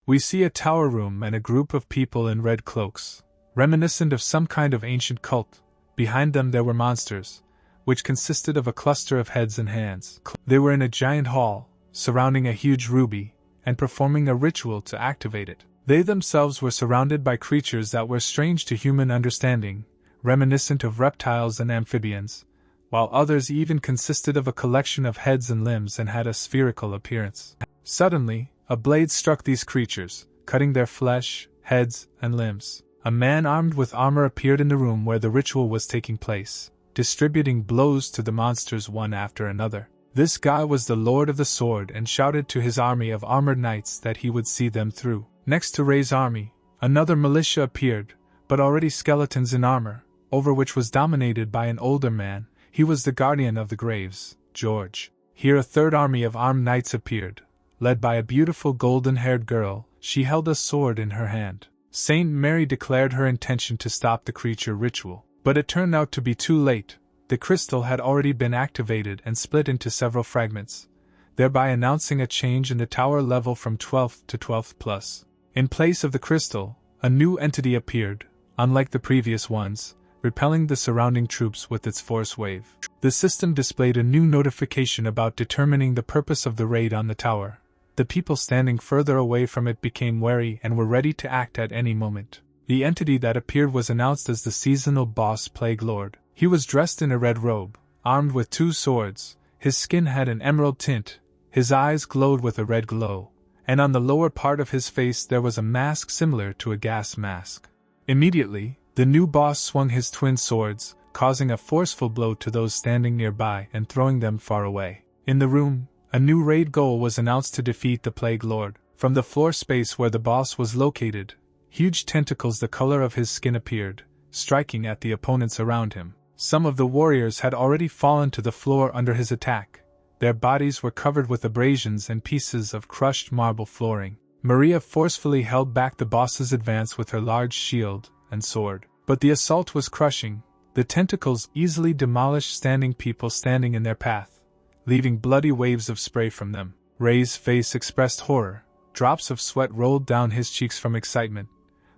We see a tower room and a group of people in red cloaks, reminiscent of some kind of ancient cult. Behind them there were monsters, which consisted of a cluster of heads and hands. They were in a giant hall, surrounding a huge ruby, and performing a ritual to activate it. They themselves were surrounded by creatures that were strange to human understanding, reminiscent of reptiles and amphibians, while others even consisted of a collection of heads and limbs and had a spherical appearance. Suddenly, a blade struck these creatures, cutting their flesh, heads, and limbs. A man armed with armor appeared in the room where the ritual was taking place, distributing blows to the monsters one after another. This guy was the Lord of the Sword and shouted to his army of armored knights that he would see them through. Next to Ray's army, another militia appeared, but already skeletons in armor, over which was dominated by an older man. He was the guardian of the graves, George. Here a third army of armed knights appeared, led by a beautiful golden-haired girl. She held a sword in her hand. Saint Mary declared her intention to stop the creature ritual, but it turned out to be too late. The crystal had already been activated and split into several fragments, thereby announcing a change in the tower level from 12th to 12th plus. In place of the crystal, a new entity appeared, unlike the previous ones, repelling the surrounding troops with its force wave. The system displayed a new notification about determining the purpose of the raid on the tower. The people standing further away from it became wary and were ready to act at any moment. The entity that appeared was announced as the seasonal boss Plague Lord. He was dressed in a red robe, armed with 2 swords, his skin had an emerald tint, his eyes glowed with a red glow, and on the lower part of his face there was a mask similar to a gas mask. Immediately, the new boss swung his twin swords, causing a forceful blow to those standing nearby and throwing them far away. In the room, a new raid goal was announced to defeat the Plague Lord. From the floor space where the boss was located, huge tentacles the color of his skin appeared, striking at the opponents around him. Some of the warriors had already fallen to the floor under his attack. Their bodies were covered with abrasions and pieces of crushed marble flooring. Maria forcefully held back the boss's advance with her large shield and sword. But the assault was crushing. The tentacles easily demolished standing people standing in their path, leaving bloody waves of spray from them. Ray's face expressed horror. Drops of sweat rolled down his cheeks from excitement.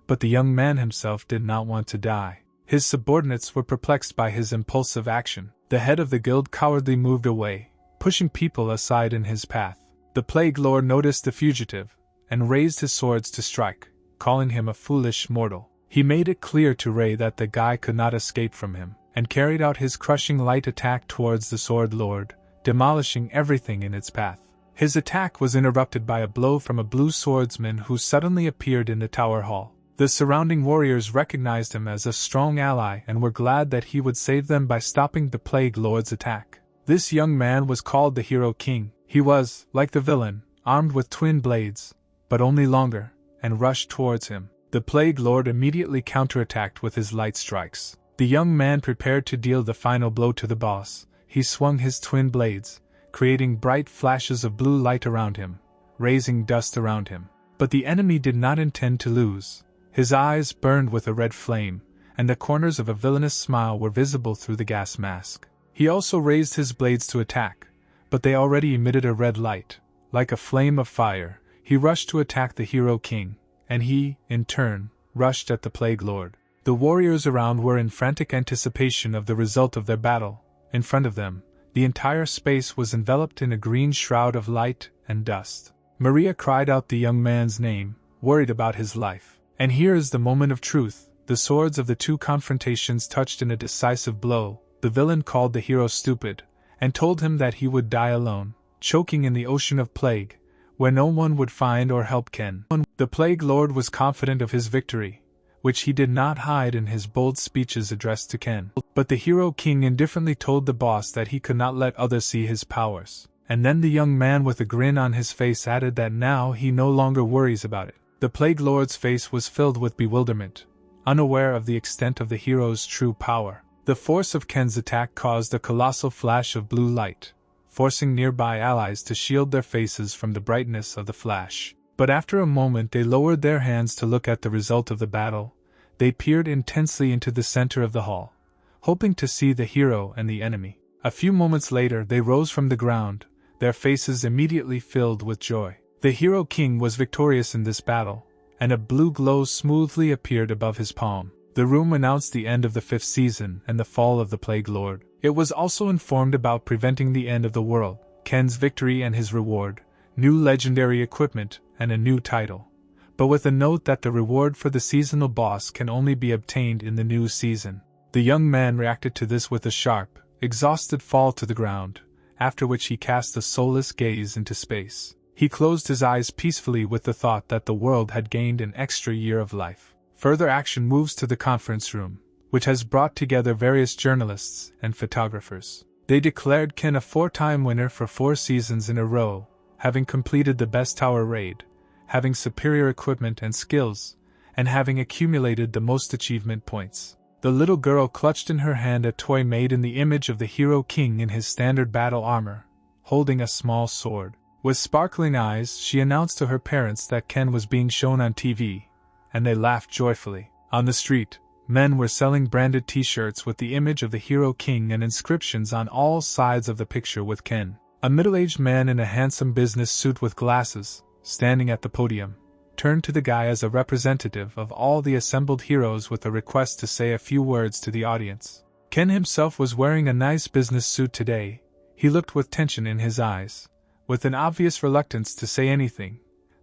But the young man himself did not want to die. His subordinates were perplexed by his impulsive action. The head of the guild cowardly moved away, pushing people aside in his path. The Plague Lord noticed the fugitive, and raised his swords to strike, calling him a foolish mortal. He made it clear to Ray that the guy could not escape from him, and carried out his crushing light attack towards the Sword Lord, demolishing everything in its path. His attack was interrupted by a blow from a blue swordsman who suddenly appeared in the tower hall. The surrounding warriors recognized him as a strong ally and were glad that he would save them by stopping the Plague Lord's attack. This young man was called the Hero King. He was, like the villain, armed with twin blades, but only longer, and rushed towards him. The Plague Lord immediately counterattacked with his light strikes. The young man prepared to deal the final blow to the boss. He swung his twin blades, creating bright flashes of blue light around him, raising dust around him. But the enemy did not intend to lose. His eyes burned with a red flame, and the corners of a villainous smile were visible through the gas mask. He also raised his blades to attack, but they already emitted a red light. Like a flame of fire, he rushed to attack the Hero King, and he, in turn, rushed at the Plague Lord. The warriors around were in frantic anticipation of the result of their battle. In front of them, the entire space was enveloped in a green shroud of light and dust. Maria cried out the young man's name, worried about his life. And here is the moment of truth. The swords of the 2 confrontations touched in a decisive blow. The villain called the hero stupid, and told him that he would die alone, choking in the ocean of plague, where no one would find or help Ken. The Plague Lord was confident of his victory, which he did not hide in his bold speeches addressed to Ken. But the Hero King indifferently told the boss that he could not let others see his powers. And then the young man with a grin on his face added that now he no longer worries about it. The Plague Lord's face was filled with bewilderment, unaware of the extent of the hero's true power. The force of Ken's attack caused a colossal flash of blue light, forcing nearby allies to shield their faces from the brightness of the flash. But after a moment they lowered their hands to look at the result of the battle. They peered intensely into the center of the hall, hoping to see the hero and the enemy. A few moments later they rose from the ground, their faces immediately filled with joy. The Hero King was victorious in this battle, and a blue glow smoothly appeared above his palm. The room announced the end of the 5th season and the fall of the Plague Lord. It was also informed about preventing the end of the world, Ken's victory and his reward, new legendary equipment, and a new title. But with a note that the reward for the seasonal boss can only be obtained in the new season. The young man reacted to this with a sharp, exhausted fall to the ground, after which he cast a soulless gaze into space. He closed his eyes peacefully with the thought that the world had gained an extra year of life. Further action moves to the conference room, which has brought together various journalists and photographers. They declared Ken a 4-time winner for 4 seasons in a row, having completed the best tower raid, having superior equipment and skills, and having accumulated the most achievement points. The little girl clutched in her hand a toy made in the image of the Hero King in his standard battle armor, holding a small sword. With sparkling eyes, she announced to her parents that Ken was being shown on TV, and they laughed joyfully. On the street, men were selling branded t-shirts with the image of the Hero King and inscriptions on all sides of the picture with Ken. A middle-aged man in a handsome business suit with glasses, standing at the podium, turned to the guy as a representative of all the assembled heroes with a request to say a few words to the audience. Ken himself was wearing a nice business suit today. He looked with tension in his eyes, with an obvious reluctance to say anything,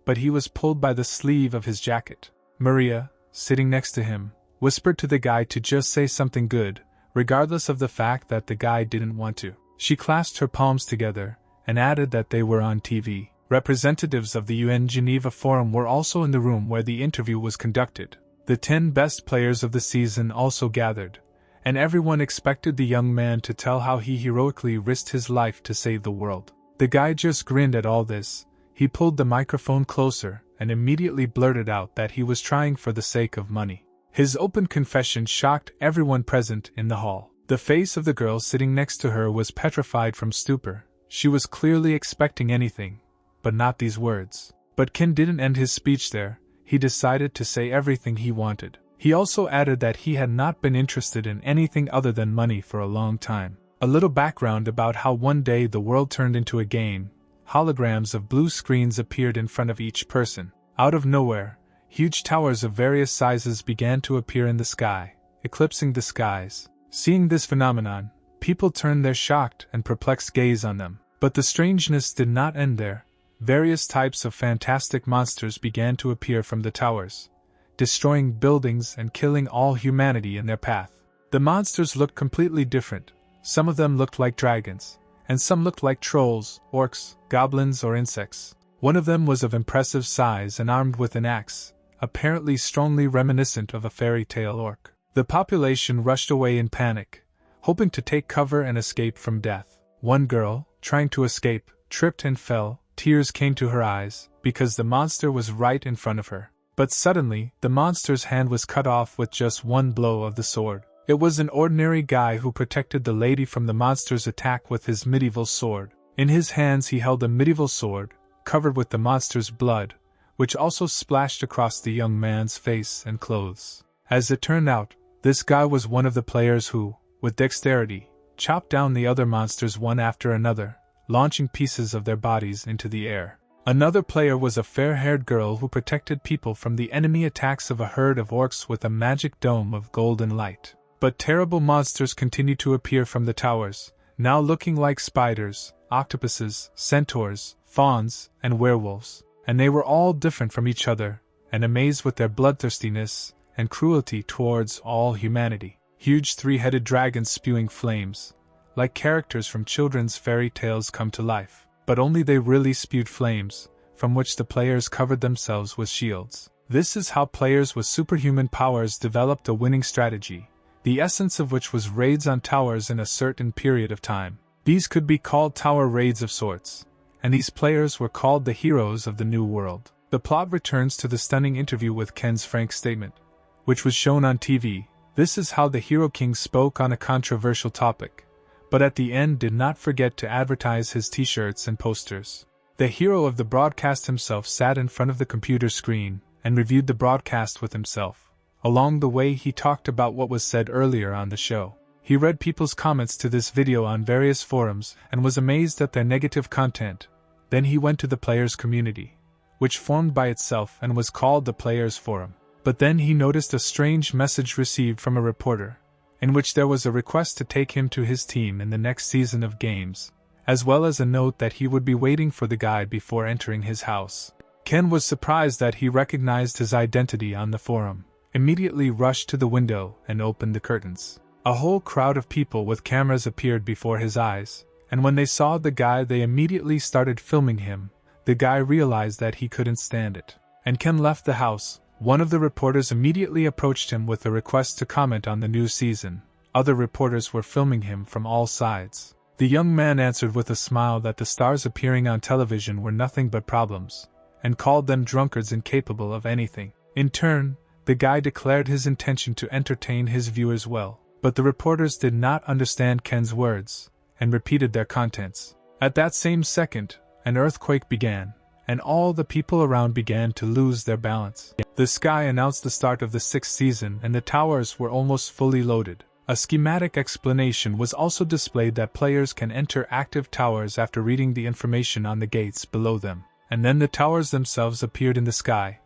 but he was pulled by the sleeve of his jacket. Maria, sitting next to him, whispered to the guy to just say something good, regardless of the fact that the guy didn't want to. She clasped her palms together, and added that they were on TV. Representatives of the UN Geneva Forum were also in the room where the interview was conducted. The 10 best players of the season also gathered, and everyone expected the young man to tell how he heroically risked his life to save the world. The guy just grinned at all this. He pulled the microphone closer and immediately blurted out that he was trying for the sake of money. His open confession shocked everyone present in the hall. The face of the girl sitting next to her was petrified from stupor. She was clearly expecting anything, but not these words. But Ken didn't end his speech there. He decided to say everything he wanted. He also added that he had not been interested in anything other than money for a long time. A little background about how one day the world turned into a game. Holograms of blue screens appeared in front of each person. Out of nowhere, huge towers of various sizes began to appear in the sky, eclipsing the skies. Seeing this phenomenon, people turned their shocked and perplexed gaze on them. But the strangeness did not end there. Various types of fantastic monsters began to appear from the towers, destroying buildings and killing all humanity in their path. The monsters looked completely different. Some of them looked like dragons, and some looked like trolls, orcs, goblins, or insects. One of them was of impressive size and armed with an axe, apparently strongly reminiscent of a fairy tale orc. The population rushed away in panic, hoping to take cover and escape from death. One girl, trying to escape, tripped and fell. Tears came to her eyes, because the monster was right in front of her. But suddenly, the monster's hand was cut off with just one blow of the sword. It was an ordinary guy who protected the lady from the monster's attack with his medieval sword. In his hands he held a medieval sword, covered with the monster's blood, which also splashed across the young man's face and clothes. As it turned out, this guy was one of the players who, with dexterity, chopped down the other monsters one after another, launching pieces of their bodies into the air. Another player was a fair-haired girl who protected people from the enemy attacks of a herd of orcs with a magic dome of golden light. But terrible monsters continued to appear from the towers, now looking like spiders, octopuses, centaurs, fauns, and werewolves, and they were all different from each other, and amazed with their bloodthirstiness and cruelty towards all humanity. Huge 3-headed dragons spewing flames, like characters from children's fairy tales come to life, but only they really spewed flames, from which the players covered themselves with shields. This is how players with superhuman powers developed a winning strategy, the essence of which was raids on towers in a certain period of time. These could be called tower raids of sorts, and these players were called the heroes of the New World. The plot returns to the stunning interview with Ken's frank statement, which was shown on TV. This is how the Hero King spoke on a controversial topic, but at the end did not forget to advertise his t-shirts and posters. The hero of the broadcast himself sat in front of the computer screen and reviewed the broadcast with himself. Along the way he talked about what was said earlier on the show. He read people's comments to this video on various forums and was amazed at their negative content. Then he went to the players' community, which formed by itself and was called the Players' Forum. But then he noticed a strange message received from a reporter, in which there was a request to take him to his team in the next season of games, as well as a note that he would be waiting for the guide before entering his house. Ken was surprised that he recognized his identity on the forum, immediately rushed to the window and opened the curtains. A whole crowd of people with cameras appeared before his eyes, and when they saw the guy they immediately started filming him. The guy realized that he couldn't stand it, and Ken left the house. One of the reporters immediately approached him with a request to comment on the new season. Other reporters were filming him from all sides. The young man answered with a smile that the stars appearing on television were nothing but problems, and called them drunkards incapable of anything. In turn, the guy declared his intention to entertain his viewers well, but the reporters did not understand Ken's words, and repeated their contents. At that same second, an earthquake began, and all the people around began to lose their balance. The sky announced the start of the 6th season and the towers were almost fully loaded. A schematic explanation was also displayed that players can enter active towers after reading the information on the gates below them. And then the towers themselves appeared in the sky,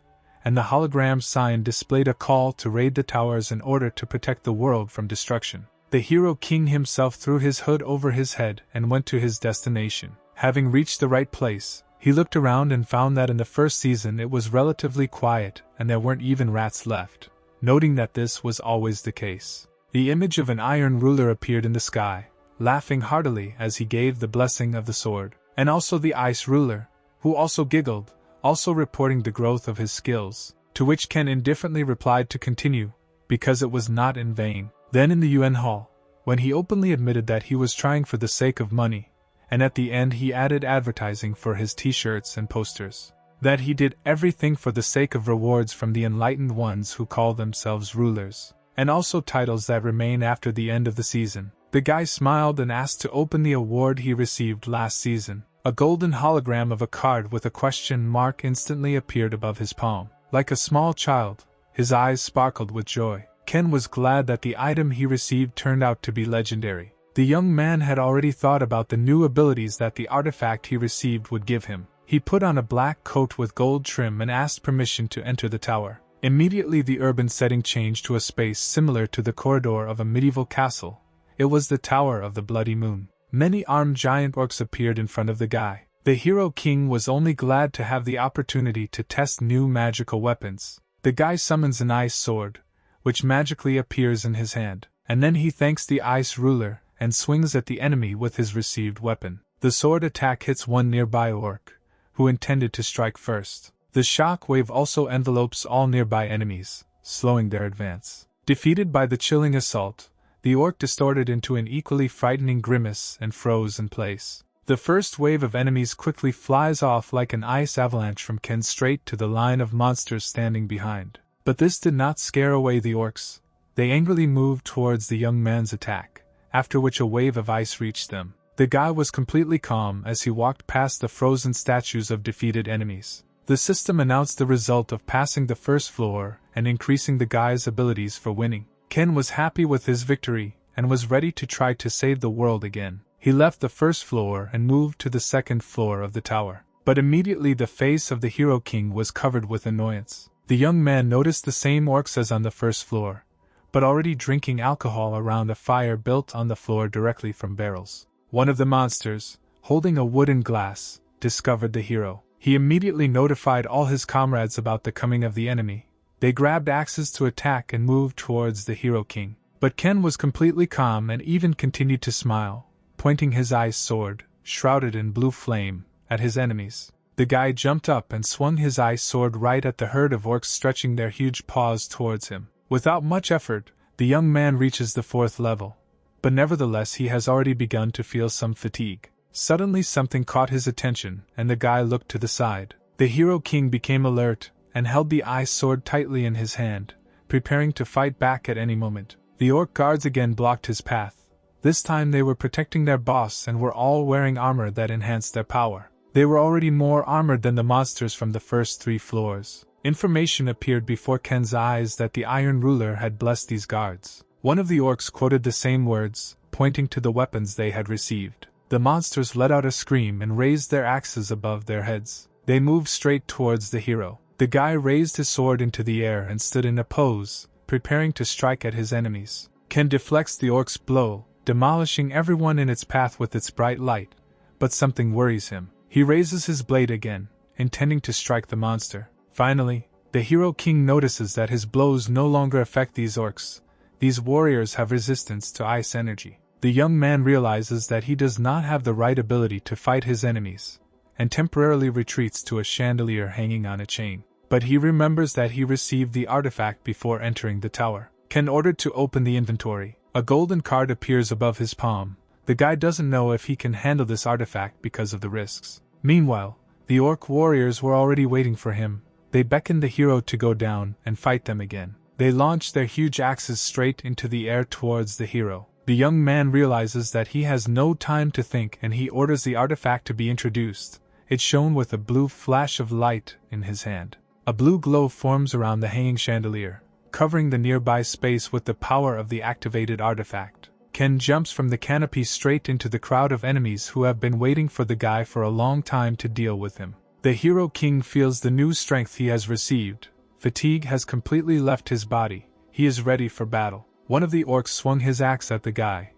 and the hologram sign displayed a call to raid the towers in order to protect the world from destruction. The Hero King himself threw his hood over his head and went to his destination. Having reached the right place, he looked around and found that in the first season it was relatively quiet and there weren't even rats left, noting that this was always the case. The image of an iron ruler appeared in the sky, laughing heartily as he gave the blessing of the sword, and also the ice ruler, who also giggled, also reporting the growth of his skills, to which Ken indifferently replied to continue, because it was not in vain. Then in the UN Hall, when he openly admitted that he was trying for the sake of money, and at the end he added advertising for his t-shirts and posters, that he did everything for the sake of rewards from the enlightened ones who call themselves rulers, and also titles that remain after the end of the season. The guy smiled and asked to open the award he received last season. A golden hologram of a card with a question mark instantly appeared above his palm. Like a small child, his eyes sparkled with joy. Ken was glad that the item he received turned out to be legendary. The young man had already thought about the new abilities that the artifact he received would give him. He put on a black coat with gold trim and asked permission to enter the tower. Immediately the urban setting changed to a space similar to the corridor of a medieval castle. It was the Tower of the Bloody Moon. Many armed giant orcs appeared in front of the guy. The Hero King was only glad to have the opportunity to test new magical weapons. The guy summons an ice sword, which magically appears in his hand, and then he thanks the ice ruler and swings at the enemy with his received weapon. The sword attack hits one nearby orc, who intended to strike first. The shock wave also envelopes all nearby enemies, slowing their advance. Defeated by the chilling assault, the orc distorted into an equally frightening grimace and froze in place. The first wave of enemies quickly flies off like an ice avalanche from Ken straight to the line of monsters standing behind. But this did not scare away the orcs. They angrily moved towards the young man's attack, after which a wave of ice reached them. The guy was completely calm as he walked past the frozen statues of defeated enemies. The system announced the result of passing the first floor and increasing the guy's abilities for winning. Ken was happy with his victory and was ready to try to save the world again. He left the first floor and moved to the second floor of the tower. But immediately the face of the Hero King was covered with annoyance. The young man noticed the same orcs as on the first floor, but already drinking alcohol around a fire built on the floor directly from barrels. One of the monsters, holding a wooden glass, discovered the hero. He immediately notified all his comrades about the coming of the enemy. They grabbed axes to attack and moved towards the Hero King. But Ken was completely calm and even continued to smile, pointing his ice sword, shrouded in blue flame, at his enemies. The guy jumped up and swung his ice sword right at the herd of orcs stretching their huge paws towards him. Without much effort, the young man reaches the 4th level, but nevertheless he has already begun to feel some fatigue. Suddenly something caught his attention, and the guy looked to the side. The Hero King became alert, and held the ice sword tightly in his hand, preparing to fight back at any moment. The orc guards again blocked his path. This time they were protecting their boss and were all wearing armor that enhanced their power. They were already more armored than the monsters from the first 3 floors. Information appeared before Ken's eyes that the Iron Ruler had blessed these guards. One of the orcs quoted the same words, pointing to the weapons they had received. The monsters let out a scream and raised their axes above their heads. They moved straight towards the hero. The guy raised his sword into the air and stood in a pose, preparing to strike at his enemies. Ken deflects the orc's blow, demolishing everyone in its path with its bright light, but something worries him. He raises his blade again, intending to strike the monster. Finally, the Hero King notices that his blows no longer affect these orcs. These warriors have resistance to ice energy. The young man realizes that he does not have the right ability to fight his enemies, and temporarily retreats to a chandelier hanging on a chain. But he remembers that he received the artifact before entering the tower. Ken ordered to open the inventory. A golden card appears above his palm. The guy doesn't know if he can handle this artifact because of the risks. Meanwhile, the orc warriors were already waiting for him. They beckoned the hero to go down and fight them again. They launched their huge axes straight into the air towards the hero. The young man realizes that he has no time to think and he orders the artifact to be introduced. It shone with a blue flash of light in his hand. A blue glow forms around the hanging chandelier, covering the nearby space with the power of the activated artifact. Ken jumps from the canopy straight into the crowd of enemies who have been waiting for the guy for a long time to deal with him. The Hero King feels the new strength he has received. Fatigue has completely left his body. He is ready for battle. One of the orcs swung his axe at the guy.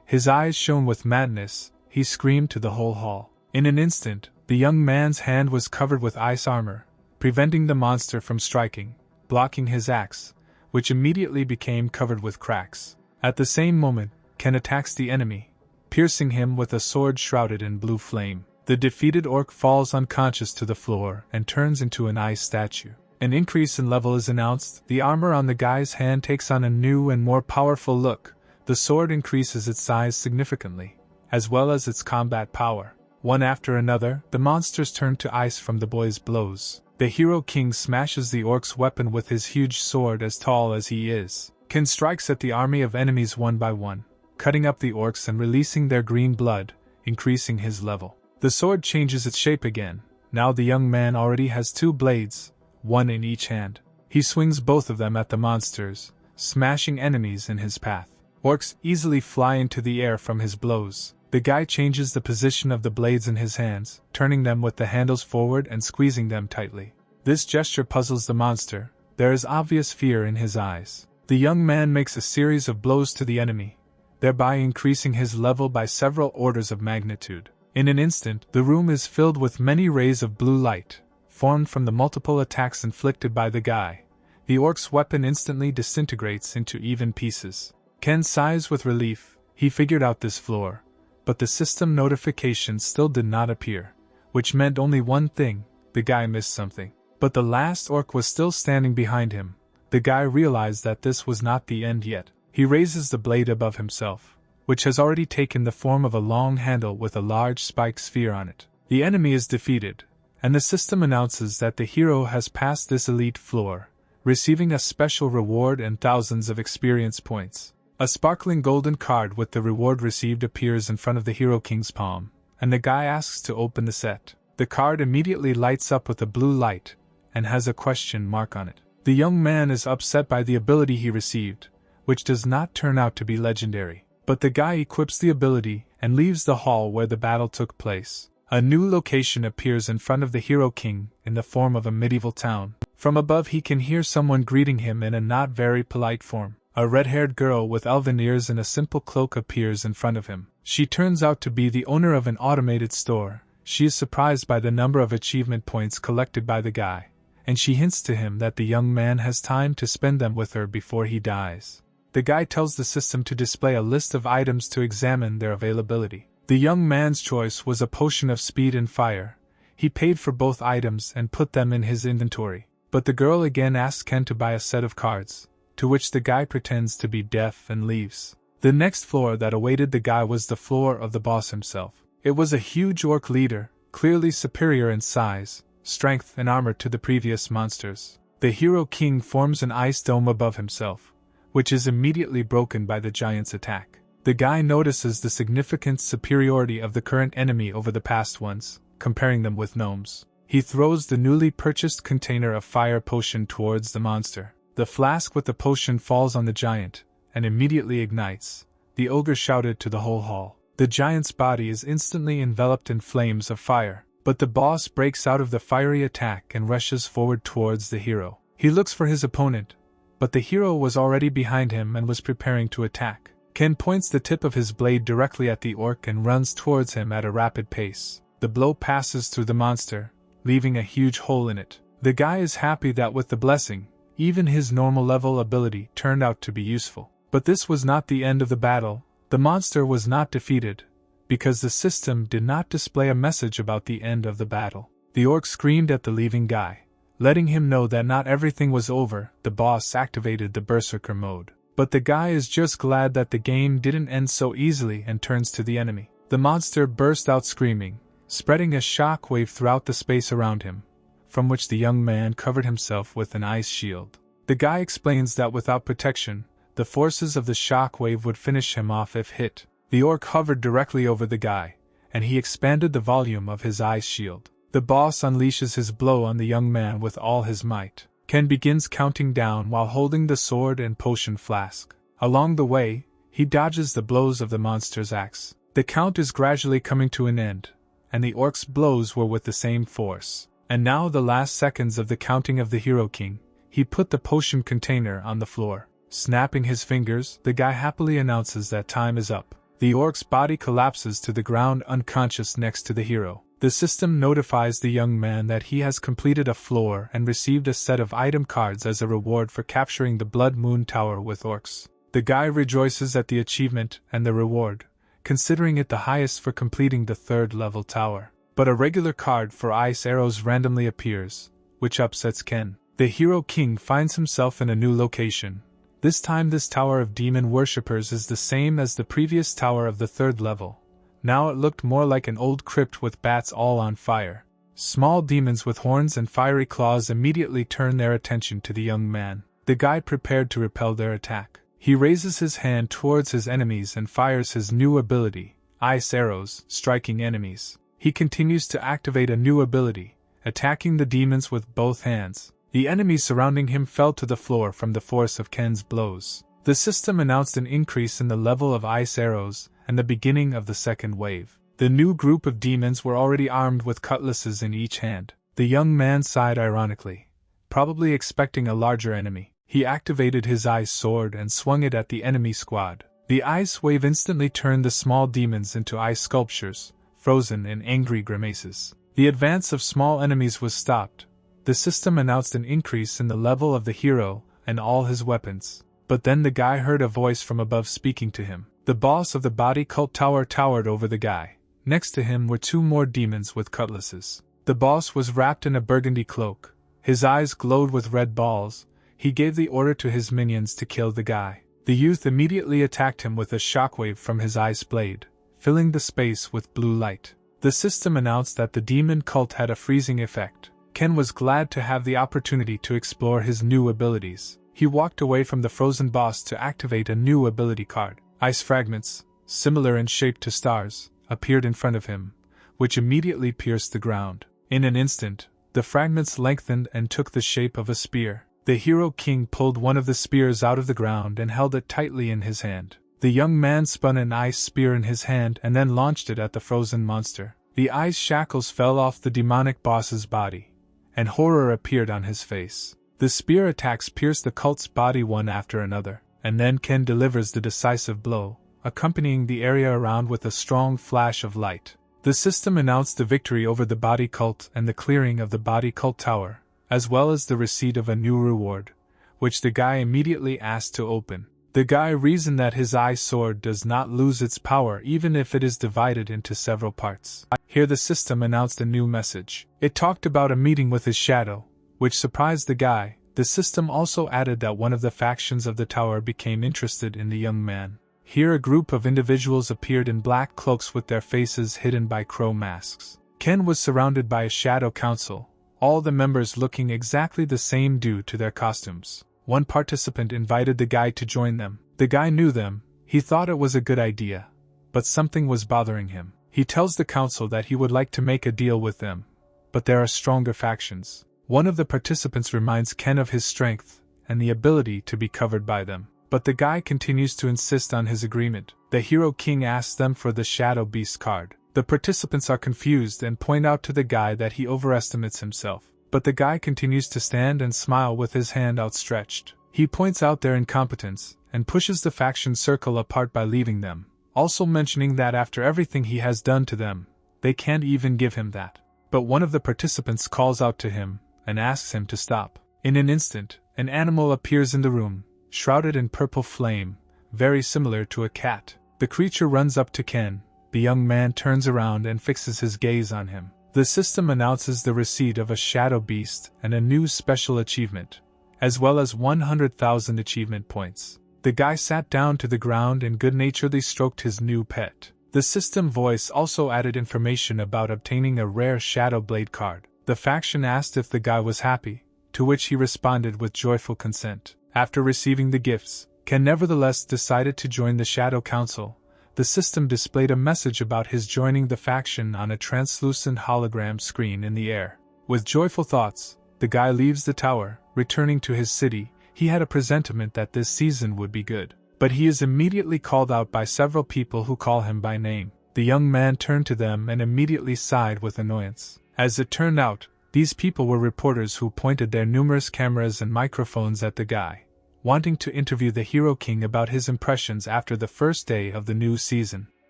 His eyes shone with madness. He screamed to the whole hall. In an instant, the young man's hand was covered with ice armor, preventing the monster from striking, blocking his axe, which immediately became covered with cracks. At the same moment, Ken attacks the enemy, piercing him with a sword shrouded in blue flame. The defeated orc falls unconscious to the floor and turns into an ice statue. An increase in level is announced. The armor on the guy's hand takes on a new and more powerful look. The sword increases its size significantly, as well as its combat power. One after another, the monsters turn to ice from the boy's blows. The Hero King smashes the orc's weapon with his huge sword as tall as he is. Ken strikes at the army of enemies one by one, cutting up the orcs and releasing their green blood, increasing his level. The sword changes its shape again. Now the young man already has two blades, one in each hand. He swings both of them at the monsters, smashing enemies in his path. Orcs easily fly into the air from his blows. The guy changes the position of the blades in his hands, turning them with the handles forward and squeezing them tightly. This gesture puzzles the monster. There is obvious fear in his eyes. The young man makes a series of blows to the enemy, thereby increasing his level by several orders of magnitude. In an instant, the room is filled with many rays of blue light, formed from the multiple attacks inflicted by the guy. The orc's weapon instantly disintegrates into even pieces. Ken sighs with relief. He figured out this floor, but the system notification still did not appear, which meant only one thing: the guy missed something. But the last orc was still standing behind him. The guy realized that this was not the end yet. He raises the blade above himself, which has already taken the form of a long handle with a large spike sphere on it. The enemy is defeated, and the system announces that the hero has passed this elite floor, receiving a special reward and thousands of experience points. A sparkling golden card with the reward received appears in front of the Hero King's palm, and the guy asks to open the set. The card immediately lights up with a blue light, and has a question mark on it. The young man is upset by the ability he received, which does not turn out to be legendary. But the guy equips the ability and leaves the hall where the battle took place. A new location appears in front of the Hero King in the form of a medieval town. From above he can hear someone greeting him in a not very polite form. A red-haired girl with elven ears and a simple cloak appears in front of him. She turns out to be the owner of an automated store. She is surprised by the number of achievement points collected by the guy, and she hints to him that the young man has time to spend them with her before he dies. The guy tells the system to display a list of items to examine their availability. The young man's choice was a potion of speed and fire. He paid for both items and put them in his inventory. But the girl again asks Ken to buy a set of cards, to which the guy pretends to be deaf and leaves. The next floor that awaited the guy was the floor of the boss himself. It was a huge orc leader, clearly superior in size, strength and armor to the previous monsters. The Hero King forms an ice dome above himself, which is immediately broken by the giant's attack. The guy notices the significant superiority of the current enemy over the past ones, comparing them with gnomes. He throws the newly purchased container of fire potion towards the monster. The flask with the potion falls on the giant, and immediately ignites. The ogre shouted to the whole hall. The giant's body is instantly enveloped in flames of fire. But the boss breaks out of the fiery attack and rushes forward towards the hero. He looks for his opponent, but the hero was already behind him and was preparing to attack. Ken points the tip of his blade directly at the orc and runs towards him at a rapid pace. The blow passes through the monster, leaving a huge hole in it. The guy is happy that with the blessing, even his normal level ability turned out to be useful. But this was not the end of the battle. The monster was not defeated, because the system did not display a message about the end of the battle. The orc screamed at the leaving guy, letting him know that not everything was over. The boss activated the Berserker mode. But the guy is just glad that the game didn't end so easily and turns to the enemy. The monster burst out screaming, spreading a shock wave throughout the space around him, from which the young man covered himself with an ice shield. The guy explains that without protection, the forces of the shock wave would finish him off if hit. The orc hovered directly over the guy, and he expanded the volume of his ice shield. The boss unleashes his blow on the young man with all his might. Ken begins counting down while holding the sword and potion flask. Along the way, he dodges the blows of the monster's axe. The count is gradually coming to an end, and the orc's blows were with the same force. And now the last seconds of the counting of the Hero King. He put the potion container on the floor. Snapping his fingers, the guy happily announces that time is up. The orc's body collapses to the ground unconscious next to the hero. The system notifies the young man that he has completed a floor and received a set of item cards as a reward for capturing the Blood Moon Tower with orcs. The guy rejoices at the achievement and the reward, considering it the highest for completing the 3rd level tower. But a regular card for ice arrows randomly appears, which upsets Ken. The Hero King finds himself in a new location. This time this tower of demon worshippers is the same as the previous tower of the 3rd level. Now it looked more like an old crypt with bats all on fire. Small demons with horns and fiery claws immediately turn their attention to the young man. The guy prepared to repel their attack. He raises his hand towards his enemies and fires his new ability, Ice Arrows, striking enemies. He continues to activate a new ability, attacking the demons with both hands. The enemies surrounding him fell to the floor from the force of Ken's blows. The system announced an increase in the level of ice arrows and the beginning of the 2nd wave. The new group of demons were already armed with cutlasses in each hand. The young man sighed ironically, probably expecting a larger enemy. He activated his ice sword and swung it at the enemy squad. The ice wave instantly turned the small demons into ice sculptures, frozen in angry grimaces. The advance of small enemies was stopped. The system announced an increase in the level of the hero and all his weapons. But then the guy heard a voice from above speaking to him. The boss of the body cult tower towered over the guy. Next to him were 2 more demons with cutlasses. The boss was wrapped in a burgundy cloak. His eyes glowed with red balls. He gave the order to his minions to kill the guy. The youth immediately attacked him with a shockwave from his ice blade, filling the space with blue light. The system announced that the demon cult had a freezing effect. Ken was glad to have the opportunity to explore his new abilities. He walked away from the frozen boss to activate a new ability card. Ice fragments, similar in shape to stars, appeared in front of him, which immediately pierced the ground. In an instant, the fragments lengthened and took the shape of a spear. The Hero King pulled one of the spears out of the ground and held it tightly in his hand. The young man spun an ice spear in his hand and then launched it at the frozen monster. The ice shackles fell off the demonic boss's body, and horror appeared on his face. The spear attacks pierced the cult's body one after another, and then Ken delivers the decisive blow, accompanying the area around with a strong flash of light. The system announced the victory over the body cult and the clearing of the body cult tower, as well as the receipt of a new reward, which the guy immediately asked to open. The guy reasoned that his ice sword does not lose its power even if it is divided into several parts. Here the system announced a new message. It talked about a meeting with his shadow, which surprised the guy. The system also added that one of the factions of the tower became interested in the young man. Here a group of individuals appeared in black cloaks with their faces hidden by crow masks. Ken was surrounded by a shadow council, all the members looking exactly the same due to their costumes. One participant invited the guy to join them. The guy knew them. He thought it was a good idea, but something was bothering him. He tells the council that he would like to make a deal with them, but there are stronger factions. One of the participants reminds Ken of his strength and the ability to be covered by them, but the guy continues to insist on his agreement. The Hero King asks them for the Shadow Beast card. The participants are confused and point out to the guy that he overestimates himself. But the guy continues to stand and smile with his hand outstretched. He points out their incompetence and pushes the faction circle apart by leaving them, also mentioning that after everything he has done to them, they can't even give him that. But one of the participants calls out to him and asks him to stop. In an instant, an animal appears in the room, shrouded in purple flame, very similar to a cat. The creature runs up to Ken. The young man turns around and fixes his gaze on him. The system announces the receipt of a shadow beast and a new special achievement, as well as 100,000 achievement points. The guy sat down to the ground and good-naturedly stroked his new pet. The system voice also added information about obtaining a rare Shadow Blade card. The faction asked if the guy was happy, to which he responded with joyful consent. After receiving the gifts, Ken nevertheless decided to join the Shadow Council. The system displayed a message about his joining the faction on a translucent hologram screen in the air. With joyful thoughts, the guy leaves the tower, returning to his city. He had a presentiment that this season would be good. But he is immediately called out by several people who call him by name. The young man turned to them and immediately sighed with annoyance. As it turned out, these people were reporters who pointed their numerous cameras and microphones at the guy, wanting to interview the Hero King about his impressions after the first day of the new season.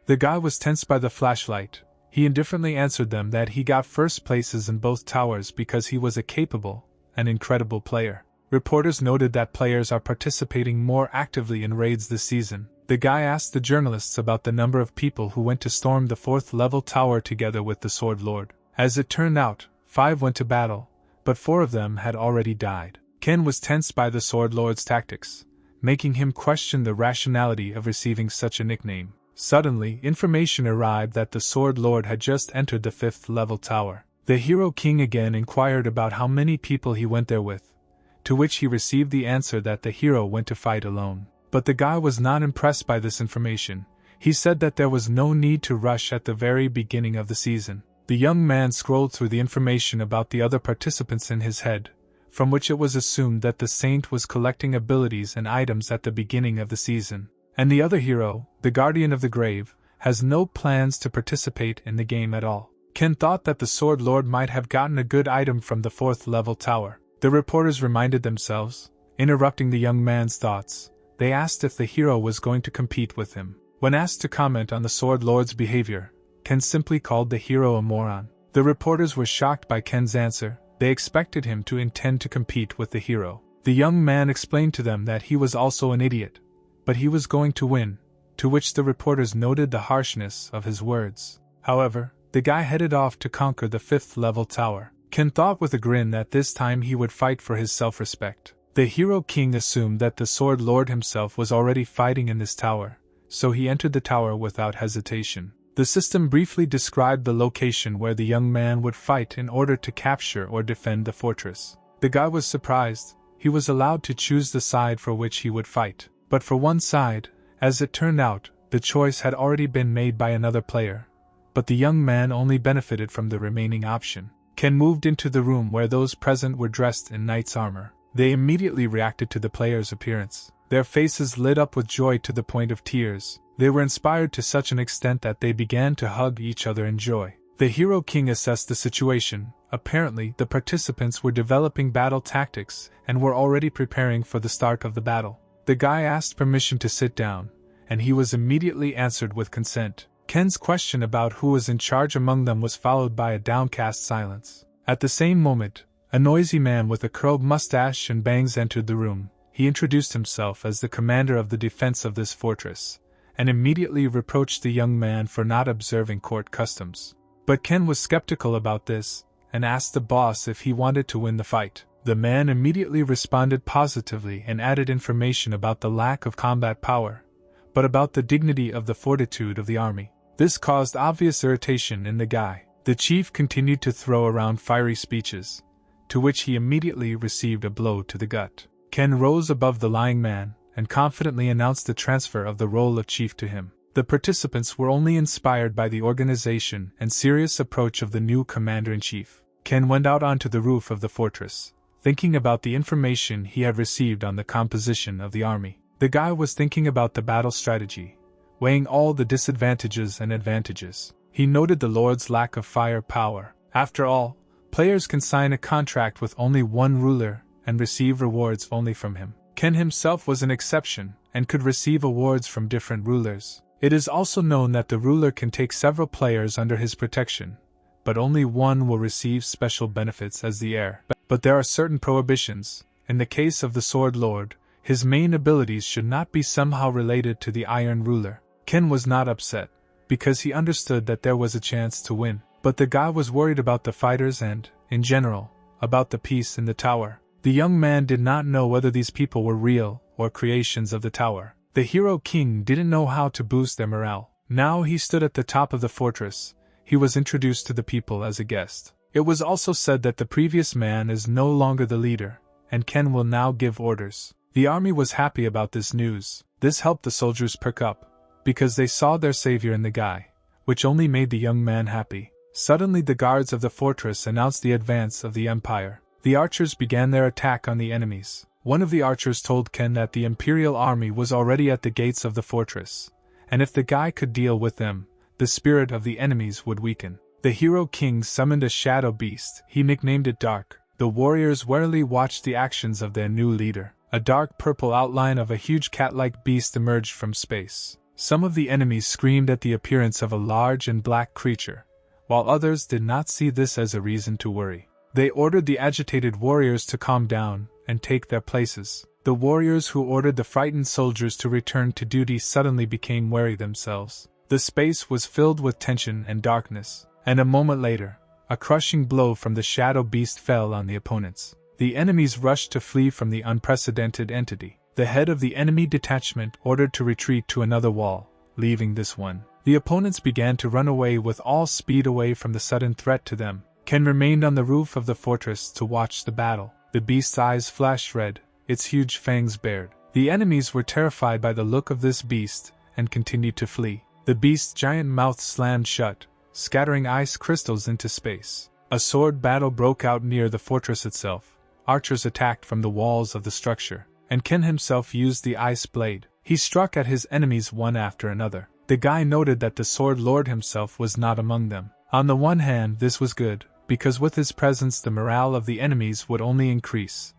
The guy was tensed by the flashlight. He indifferently answered them that he got first places in both towers because he was a capable and incredible player. Reporters noted that players are participating more actively in raids this season. The guy asked the journalists about the number of people who went to storm the 4th level tower together with the Sword Lord. As it turned out, 5 went to battle, but 4 of them had already died. Ken was tensed by the Sword Lord's tactics, making him question the rationality of receiving such a nickname. Suddenly, information arrived that the Sword Lord had just entered the 5th level tower. The Hero King again inquired about how many people he went there with, to which he received the answer that the hero went to fight alone. But the guy was not impressed by this information. He said that there was no need to rush at the very beginning of the season. The young man scrolled through the information about the other participants in his head, from which it was assumed that the saint was collecting abilities and items at the beginning of the season. And the other hero, the Guardian of the Grave, has no plans to participate in the game at all. Ken thought that the Sword Lord might have gotten a good item from the 4th level tower. The reporters reminded themselves, interrupting the young man's thoughts. They asked if the hero was going to compete with him. When asked to comment on the Sword Lord's behavior, Ken simply called the hero a moron. The reporters were shocked by Ken's answer. They expected him to intend to compete with the hero. The young man explained to them that he was also an idiot, but he was going to win, to which the reporters noted the harshness of his words. However, the guy headed off to conquer the 5th level tower. Ken thought with a grin that this time he would fight for his self-respect. The Hero King assumed that the Sword Lord himself was already fighting in this tower, so he entered the tower without hesitation. The system briefly described the location where the young man would fight in order to capture or defend the fortress. The guy was surprised. He was allowed to choose the side for which he would fight. But for one side, as it turned out, the choice had already been made by another player. But the young man only benefited from the remaining option. Ken moved into the room where those present were dressed in knight's armor. They immediately reacted to the player's appearance. Their faces lit up with joy to the point of tears. They were inspired to such an extent that they began to hug each other in joy. The Hero King assessed the situation. Apparently, the participants were developing battle tactics and were already preparing for the start of the battle. The guy asked permission to sit down, and he was immediately answered with consent. Ken's question about who was in charge among them was followed by a downcast silence. At the same moment, a noisy man with a curled mustache and bangs entered the room. He introduced himself as the commander of the defense of this fortress, and immediately reproached the young man for not observing court customs. But Ken was skeptical about this, and asked the boss if he wanted to win the fight. The man immediately responded positively and added information about the lack of combat power, but about the dignity of the fortitude of the army. This caused obvious irritation in the guy. The chief continued to throw around fiery speeches, to which he immediately received a blow to the gut. Ken rose above the lying man, and confidently announced the transfer of the role of chief to him. The participants were only inspired by the organization and serious approach of the new commander-in-chief. Ken went out onto the roof of the fortress, thinking about the information he had received on the composition of the army. The guy was thinking about the battle strategy, weighing all the disadvantages and advantages. He noted the Lord's lack of firepower. After all, players can sign a contract with only one ruler and receive rewards only from him. Ken himself was an exception and could receive awards from different rulers. It is also known that the ruler can take several players under his protection, but only one will receive special benefits as the heir. But there are certain prohibitions. In the case of the Sword Lord, his main abilities should not be somehow related to the Iron Ruler. Ken was not upset, because he understood that there was a chance to win. But the guy was worried about the fighters and, in general, about the peace in the tower. The young man did not know whether these people were real or creations of the tower. The Hero King didn't know how to boost their morale. Now he stood at the top of the fortress. He was introduced to the people as a guest. It was also said that the previous man is no longer the leader, and Ken will now give orders. The army was happy about this news. This helped the soldiers perk up, because they saw their savior in the guy, which only made the young man happy. Suddenly the guards of the fortress announced the advance of the Empire. The archers began their attack on the enemies. One of the archers told Ken that the Imperial army was already at the gates of the fortress, and if the guy could deal with them, the spirit of the enemies would weaken. The Hero King summoned a shadow beast. He nicknamed it Dark. The warriors warily watched the actions of their new leader. A dark purple outline of a huge cat-like beast emerged from space. Some of the enemies screamed at the appearance of a large and black creature, while others did not see this as a reason to worry. They ordered the agitated warriors to calm down and take their places. The warriors who ordered the frightened soldiers to return to duty suddenly became wary themselves. The space was filled with tension and darkness, and a moment later, a crushing blow from the shadow beast fell on the opponents. The enemies rushed to flee from the unprecedented entity. The head of the enemy detachment ordered to retreat to another wall, leaving this one. The opponents began to run away with all speed away from the sudden threat to them. Ken remained on the roof of the fortress to watch the battle. The beast's eyes flashed red, its huge fangs bared. The enemies were terrified by the look of this beast and continued to flee. The beast's giant mouth slammed shut, scattering ice crystals into space. A sword battle broke out near the fortress itself. Archers attacked from the walls of the structure, and Ken himself used the ice blade. He struck at his enemies one after another. The guy noted that the Sword Lord himself was not among them. On the one hand, this was good, because with his presence the morale of the enemies would only increase,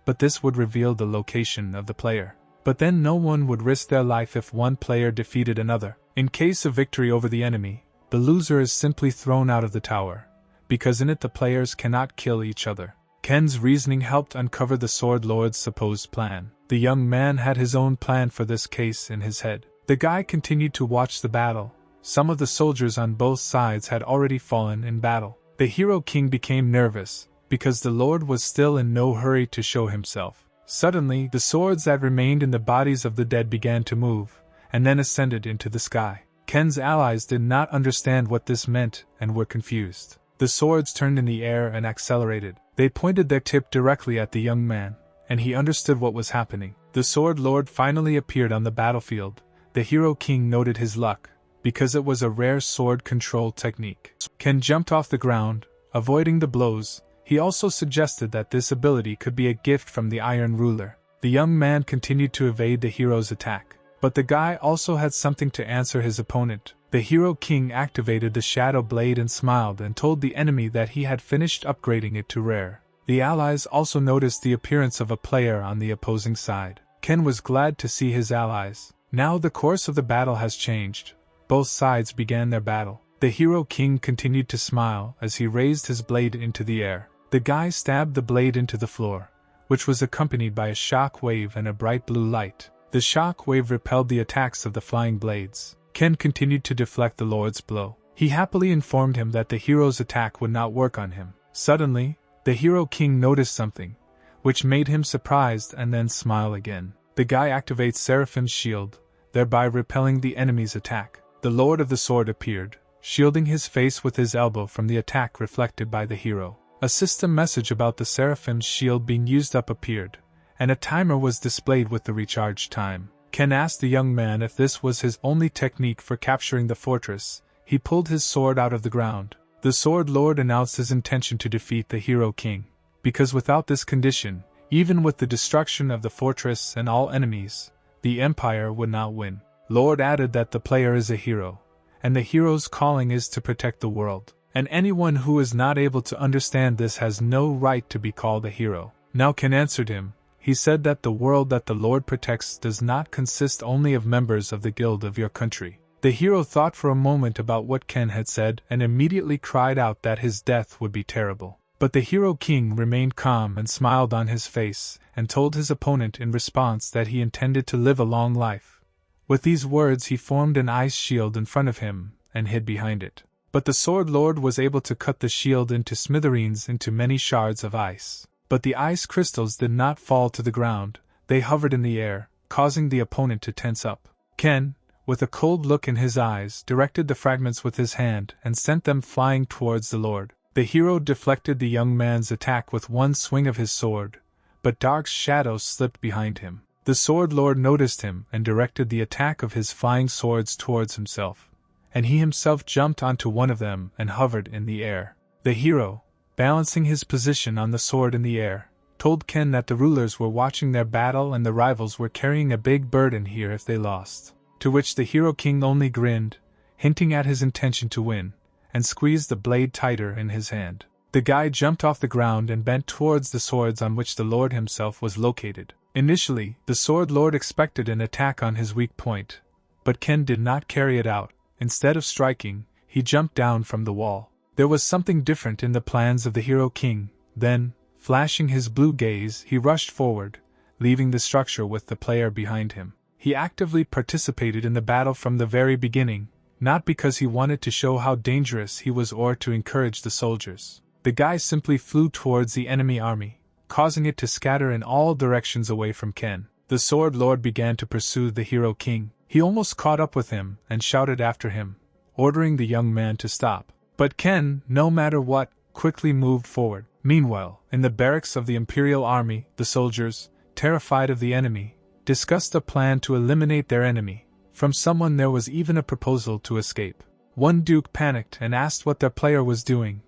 but this would reveal the location of the player. But then no one would risk their life if one player defeated another. In case of victory over the enemy, the loser is simply thrown out of the tower, because in it the players cannot kill each other. Ken's reasoning helped uncover the Sword Lord's supposed plan. The young man had his own plan for this case in his head. The guy continued to watch the battle. Some of the soldiers on both sides had already fallen in battle. The Hero King became nervous, because the Lord was still in no hurry to show himself. Suddenly, the swords that remained in the bodies of the dead began to move, and then ascended into the sky. Ken's allies did not understand what this meant and were confused. The swords turned in the air and accelerated. They pointed their tip directly at the young man, and he understood what was happening. The Sword Lord finally appeared on the battlefield. The Hero King noted his luck, because it was a rare sword control technique. Ken jumped off the ground, avoiding the blows. He also suggested that this ability could be a gift from the Iron Ruler. The young man continued to evade the hero's attack, but the guy also had something to answer his opponent. The Hero King activated the Shadow Blade and smiled and told the enemy that he had finished upgrading it to rare. The allies also noticed the appearance of a player on the opposing side. Ken was glad to see his allies. Now the course of the battle has changed. Both sides began their battle. The Hero King continued to smile as he raised his blade into the air. The guy stabbed the blade into the floor, which was accompanied by a shock wave and a bright blue light. The shock wave repelled the attacks of the flying blades. Ken continued to deflect the Lord's blow. He happily informed him that the hero's attack would not work on him. Suddenly, the Hero King noticed something, which made him surprised and then smile again. The guy activates Seraphim's shield, thereby repelling the enemy's attack. The Lord of the Sword appeared, shielding his face with his elbow from the attack reflected by the hero. A system message about the Seraphim's shield being used up appeared, and a timer was displayed with the recharge time. Ken asked the young man if this was his only technique for capturing the fortress. He pulled his sword out of the ground. The Sword Lord announced his intention to defeat the Hero King, because without this condition, even with the destruction of the fortress and all enemies, the Empire would not win. Lord added that the player is a hero, and the hero's calling is to protect the world. And anyone who is not able to understand this has no right to be called a hero. Now Ken answered him. He said that the world that the Lord protects does not consist only of members of the guild of your country. The hero thought for a moment about what Ken had said and immediately cried out that his death would be terrible. But the hero king remained calm and smiled on his face, and told his opponent in response that he intended to live a long life. With these words he formed an ice shield in front of him, and hid behind it. But the Sword Lord was able to cut the shield into smithereens into many shards of ice. But the ice crystals did not fall to the ground, they hovered in the air, causing the opponent to tense up. Ken, with a cold look in his eyes, directed the fragments with his hand and sent them flying towards the Lord. The hero deflected the young man's attack with one swing of his sword, but dark shadows slipped behind him. The Sword Lord noticed him and directed the attack of his flying swords towards himself, and he himself jumped onto one of them and hovered in the air. The hero, balancing his position on the sword in the air, told Ken that the rulers were watching their battle and the rivals were carrying a big burden here if they lost. To which the hero king only grinned, hinting at his intention to win, and squeezed the blade tighter in his hand. The guy jumped off the ground and bent towards the swords on which the Lord himself was located. Initially, the Sword Lord expected an attack on his weak point, but Ken did not carry it out. Instead of striking, he jumped down from the wall. There was something different in the plans of the hero king. Then, flashing his blue gaze, he rushed forward, leaving the structure with the player behind him. He actively participated in the battle from the very beginning, not because he wanted to show how dangerous he was or to encourage the soldiers. The guy simply flew towards the enemy army, causing it to scatter in all directions away from Ken. The Sword Lord began to pursue the hero king. He almost caught up with him and shouted after him, ordering the young man to stop. But Ken, no matter what, quickly moved forward. Meanwhile, in the barracks of the Imperial Army, the soldiers, terrified of the enemy, discussed a plan to eliminate their enemy. From someone there was even a proposal to escape. One duke panicked and asked what their player was doing.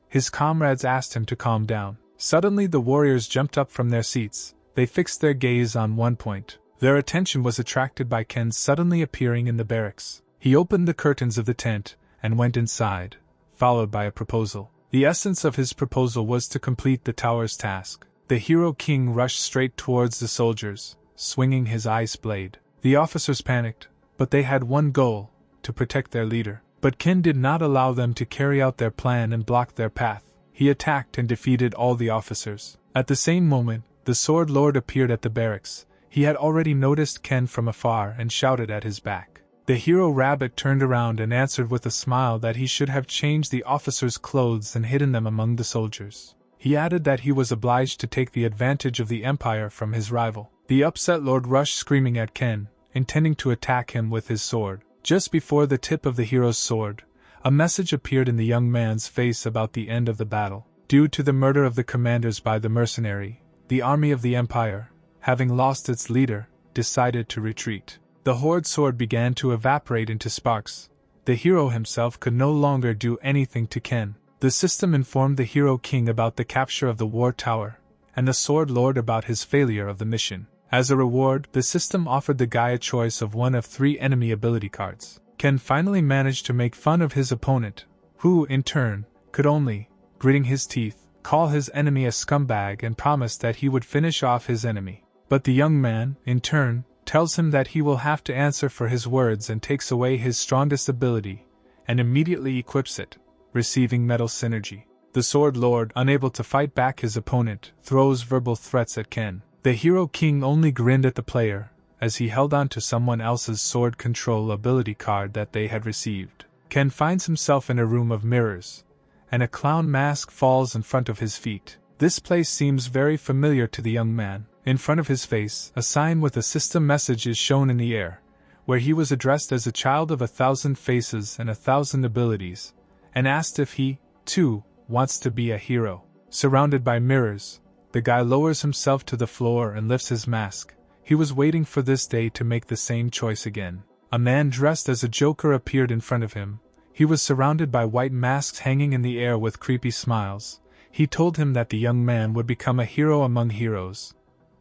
His comrades asked him to calm down. Suddenly the warriors jumped up from their seats. They fixed their gaze on one point. Their attention was attracted by Ken suddenly appearing in the barracks. He opened the curtains of the tent and went inside, followed by a proposal. The essence of his proposal was to complete the tower's task. The hero king rushed straight towards the soldiers, swinging his ice blade. The officers panicked, but they had one goal: to protect their leader. But Ken did not allow them to carry out their plan and blocked their path. He attacked and defeated all the officers. At the same moment, the Sword Lord appeared at the barracks. He had already noticed Ken from afar and shouted at his back. The hero rabbit turned around and answered with a smile that he should have changed the officers' clothes and hidden them among the soldiers. He added that he was obliged to take the advantage of the empire from his rival. The upset lord rushed screaming at Ken, intending to attack him with his sword. Just before the tip of the hero's sword, a message appeared in the young man's face about the end of the battle. Due to the murder of the commanders by the mercenary, the army of the empire, having lost its leader, decided to retreat. The horde sword began to evaporate into sparks. The hero himself could no longer do anything to Ken. The system informed the hero king about the capture of the war tower, and the Sword Lord about his failure of the mission. As a reward, the system offered the guy a choice of one of 3 enemy ability cards. Ken finally managed to make fun of his opponent, who, in turn, could only, gritting his teeth, call his enemy a scumbag and promise that he would finish off his enemy. But the young man, in turn, tells him that he will have to answer for his words and takes away his strongest ability, and immediately equips it, receiving metal synergy. The Sword Lord, unable to fight back his opponent, throws verbal threats at Ken. The hero king only grinned at the player, as he held on to someone else's sword control ability card that they had received. Ken finds himself in a room of mirrors, and a clown mask falls in front of his feet. This place seems very familiar to the young man. In front of his face, a sign with a system message is shown in the air, where he was addressed as a child of 1,000 faces and 1,000 abilities, and asked if he, too, wants to be a hero. Surrounded by mirrors, the guy lowers himself to the floor and lifts his mask. He was waiting for this day to make the same choice again. A man dressed as a Joker appeared in front of him. He was surrounded by white masks hanging in the air with creepy smiles. He told him that the young man would become a hero among heroes,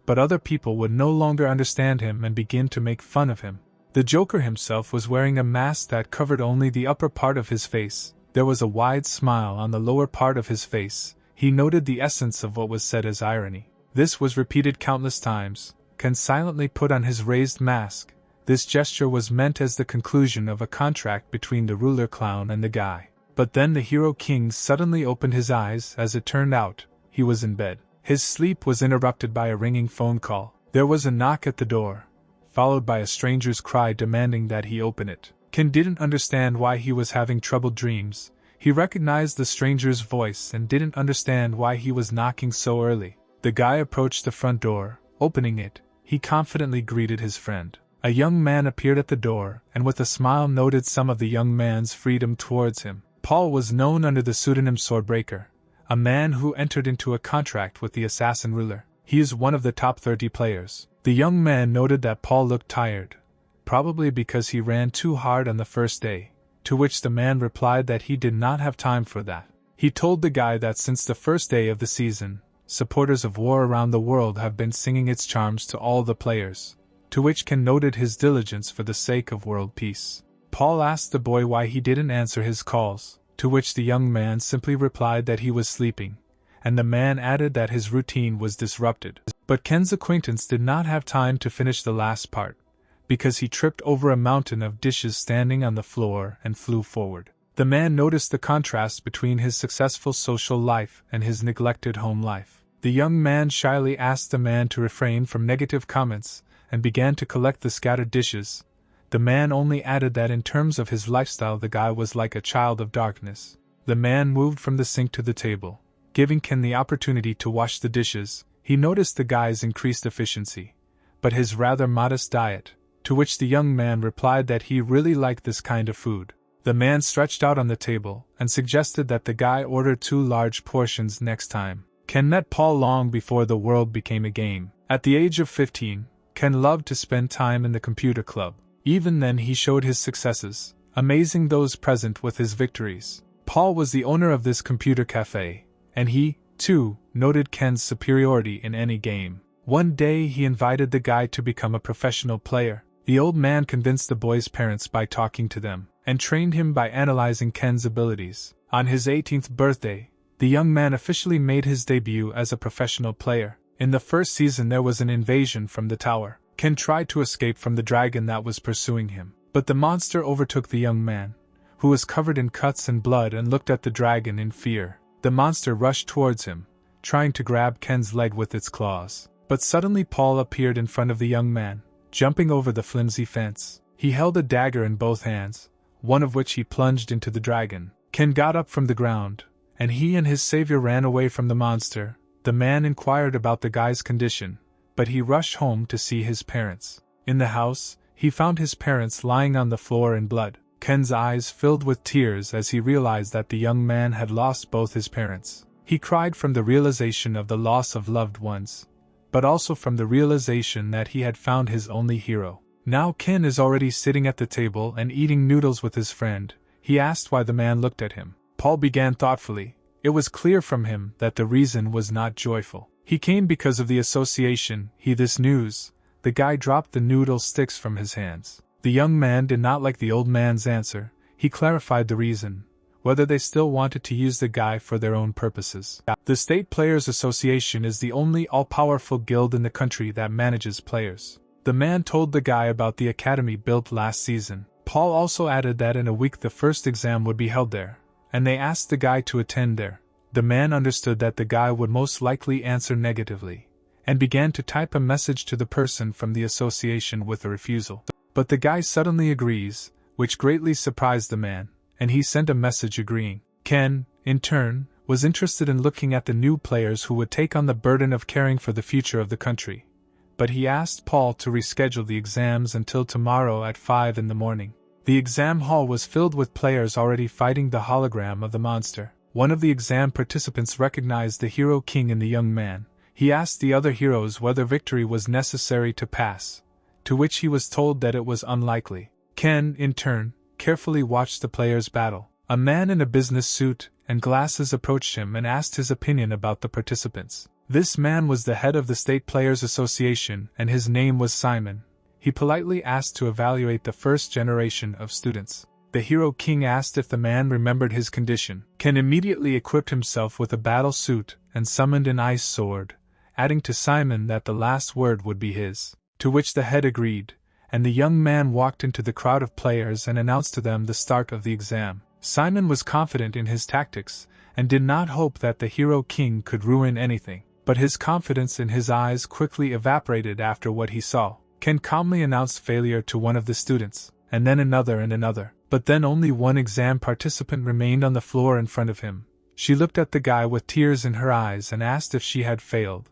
but other people would no longer understand him and begin to make fun of him. The Joker himself was wearing a mask that covered only the upper part of his face. There was a wide smile on the lower part of his face. He noted the essence of what was said as irony. This was repeated countless times. Ken silently put on his raised mask. This gesture was meant as the conclusion of a contract between the ruler clown and the guy. But then the hero king suddenly opened his eyes. As it turned out, he was in bed. His sleep was interrupted by a ringing phone call. There was a knock at the door, followed by a stranger's cry demanding that he open it. Ken didn't understand why he was having troubled dreams. He recognized the stranger's voice and didn't understand why he was knocking so early. The guy approached the front door. Opening it, he confidently greeted his friend. A young man appeared at the door, and with a smile noted some of the young man's freedom towards him. Paul was known under the pseudonym Swordbreaker, a man who entered into a contract with the assassin ruler. He is one of the top 30 players. The young man noted that Paul looked tired, probably because he ran too hard on the first day, to which the man replied that he did not have time for that. He told the guy that since the first day of the season, supporters of war around the world have been singing its charms to all the players, to which Ken noted his diligence for the sake of world peace. Paul asked the boy why he didn't answer his calls, to which the young man simply replied that he was sleeping, and the man added that his routine was disrupted. But Ken's acquaintance did not have time to finish the last part, because he tripped over a mountain of dishes standing on the floor and flew forward. The man noticed the contrast between his successful social life and his neglected home life. The young man shyly asked the man to refrain from negative comments and began to collect the scattered dishes. The man only added that in terms of his lifestyle the guy was like a child of darkness. The man moved from the sink to the table, giving Ken the opportunity to wash the dishes. He noticed the guy's increased efficiency, but his rather modest diet, to which the young man replied that he really liked this kind of food. The man stretched out on the table and suggested that the guy order 2 large portions next time. Ken met Paul long before the world became a game. At the age of 15, Ken loved to spend time in the computer club. Even then he showed his successes, amazing those present with his victories. Paul was the owner of this computer cafe, and he, too, noted Ken's superiority in any game. One day he invited the guy to become a professional player. The old man convinced the boy's parents by talking to them, and trained him by analyzing Ken's abilities. On his 18th birthday, the young man officially made his debut as a professional player. In the first season there was an invasion from the tower. Ken tried to escape from the dragon that was pursuing him, but the monster overtook the young man, who was covered in cuts and blood, and looked at the dragon in fear. The monster rushed towards him, trying to grab Ken's leg with its claws. But suddenly Paul appeared in front of the young man, jumping over the flimsy fence. He held a dagger in both hands, one of which he plunged into the dragon. Ken got up from the ground, and he and his savior ran away from the monster. The man inquired about the guy's condition, but he rushed home to see his parents. In the house, he found his parents lying on the floor in blood. Ken's eyes filled with tears as he realized that the young man had lost both his parents. He cried from the realization of the loss of loved ones, but also from the realization that he had found his only hero. Now Ken is already sitting at the table and eating noodles with his friend. He asked why the man looked at him. Paul began thoughtfully. It was clear from him that the reason was not joyful. He came because of the association. This news. The guy dropped the noodle sticks from his hands. The young man did not like the old man's answer. He clarified the reason, whether they still wanted to use the guy for their own purposes. The State Players Association is the only all-powerful guild in the country that manages players. The man told the guy about the academy built last season. Paul also added that in a week the first exam would be held there, and they asked the guy to attend there. The man understood that the guy would most likely answer negatively, and began to type a message to the person from the association with a refusal. But the guy suddenly agrees, which greatly surprised the man, and he sent a message agreeing. Ken, in turn, was interested in looking at the new players who would take on the burden of caring for the future of the country, but he asked Paul to reschedule the exams until tomorrow at 5 in the morning. The exam hall was filled with players already fighting the hologram of the monster. One of the exam participants recognized the hero king in the young man. He asked the other heroes whether victory was necessary to pass, to which he was told that it was unlikely. Ken, in turn, carefully watched the players battle. A man in a business suit and glasses approached him and asked his opinion about the participants. This man was the head of the State Players Association, and his name was Simon. he politely asked to evaluate the first generation of students. The Hero King asked if the man remembered his condition. Ken immediately equipped himself with a battle suit and summoned an ice sword, adding to Simon that the last word would be his. To which the head agreed, and the young man walked into the crowd of players and announced to them the start of the exam. Simon was confident in his tactics, and did not hope that the Hero King could ruin anything, but his confidence in his eyes quickly evaporated after what he saw. Ken calmly announced failure to one of the students, and then another and another, but then only one exam participant remained on the floor in front of him. She looked at the guy with tears in her eyes and asked if she had failed,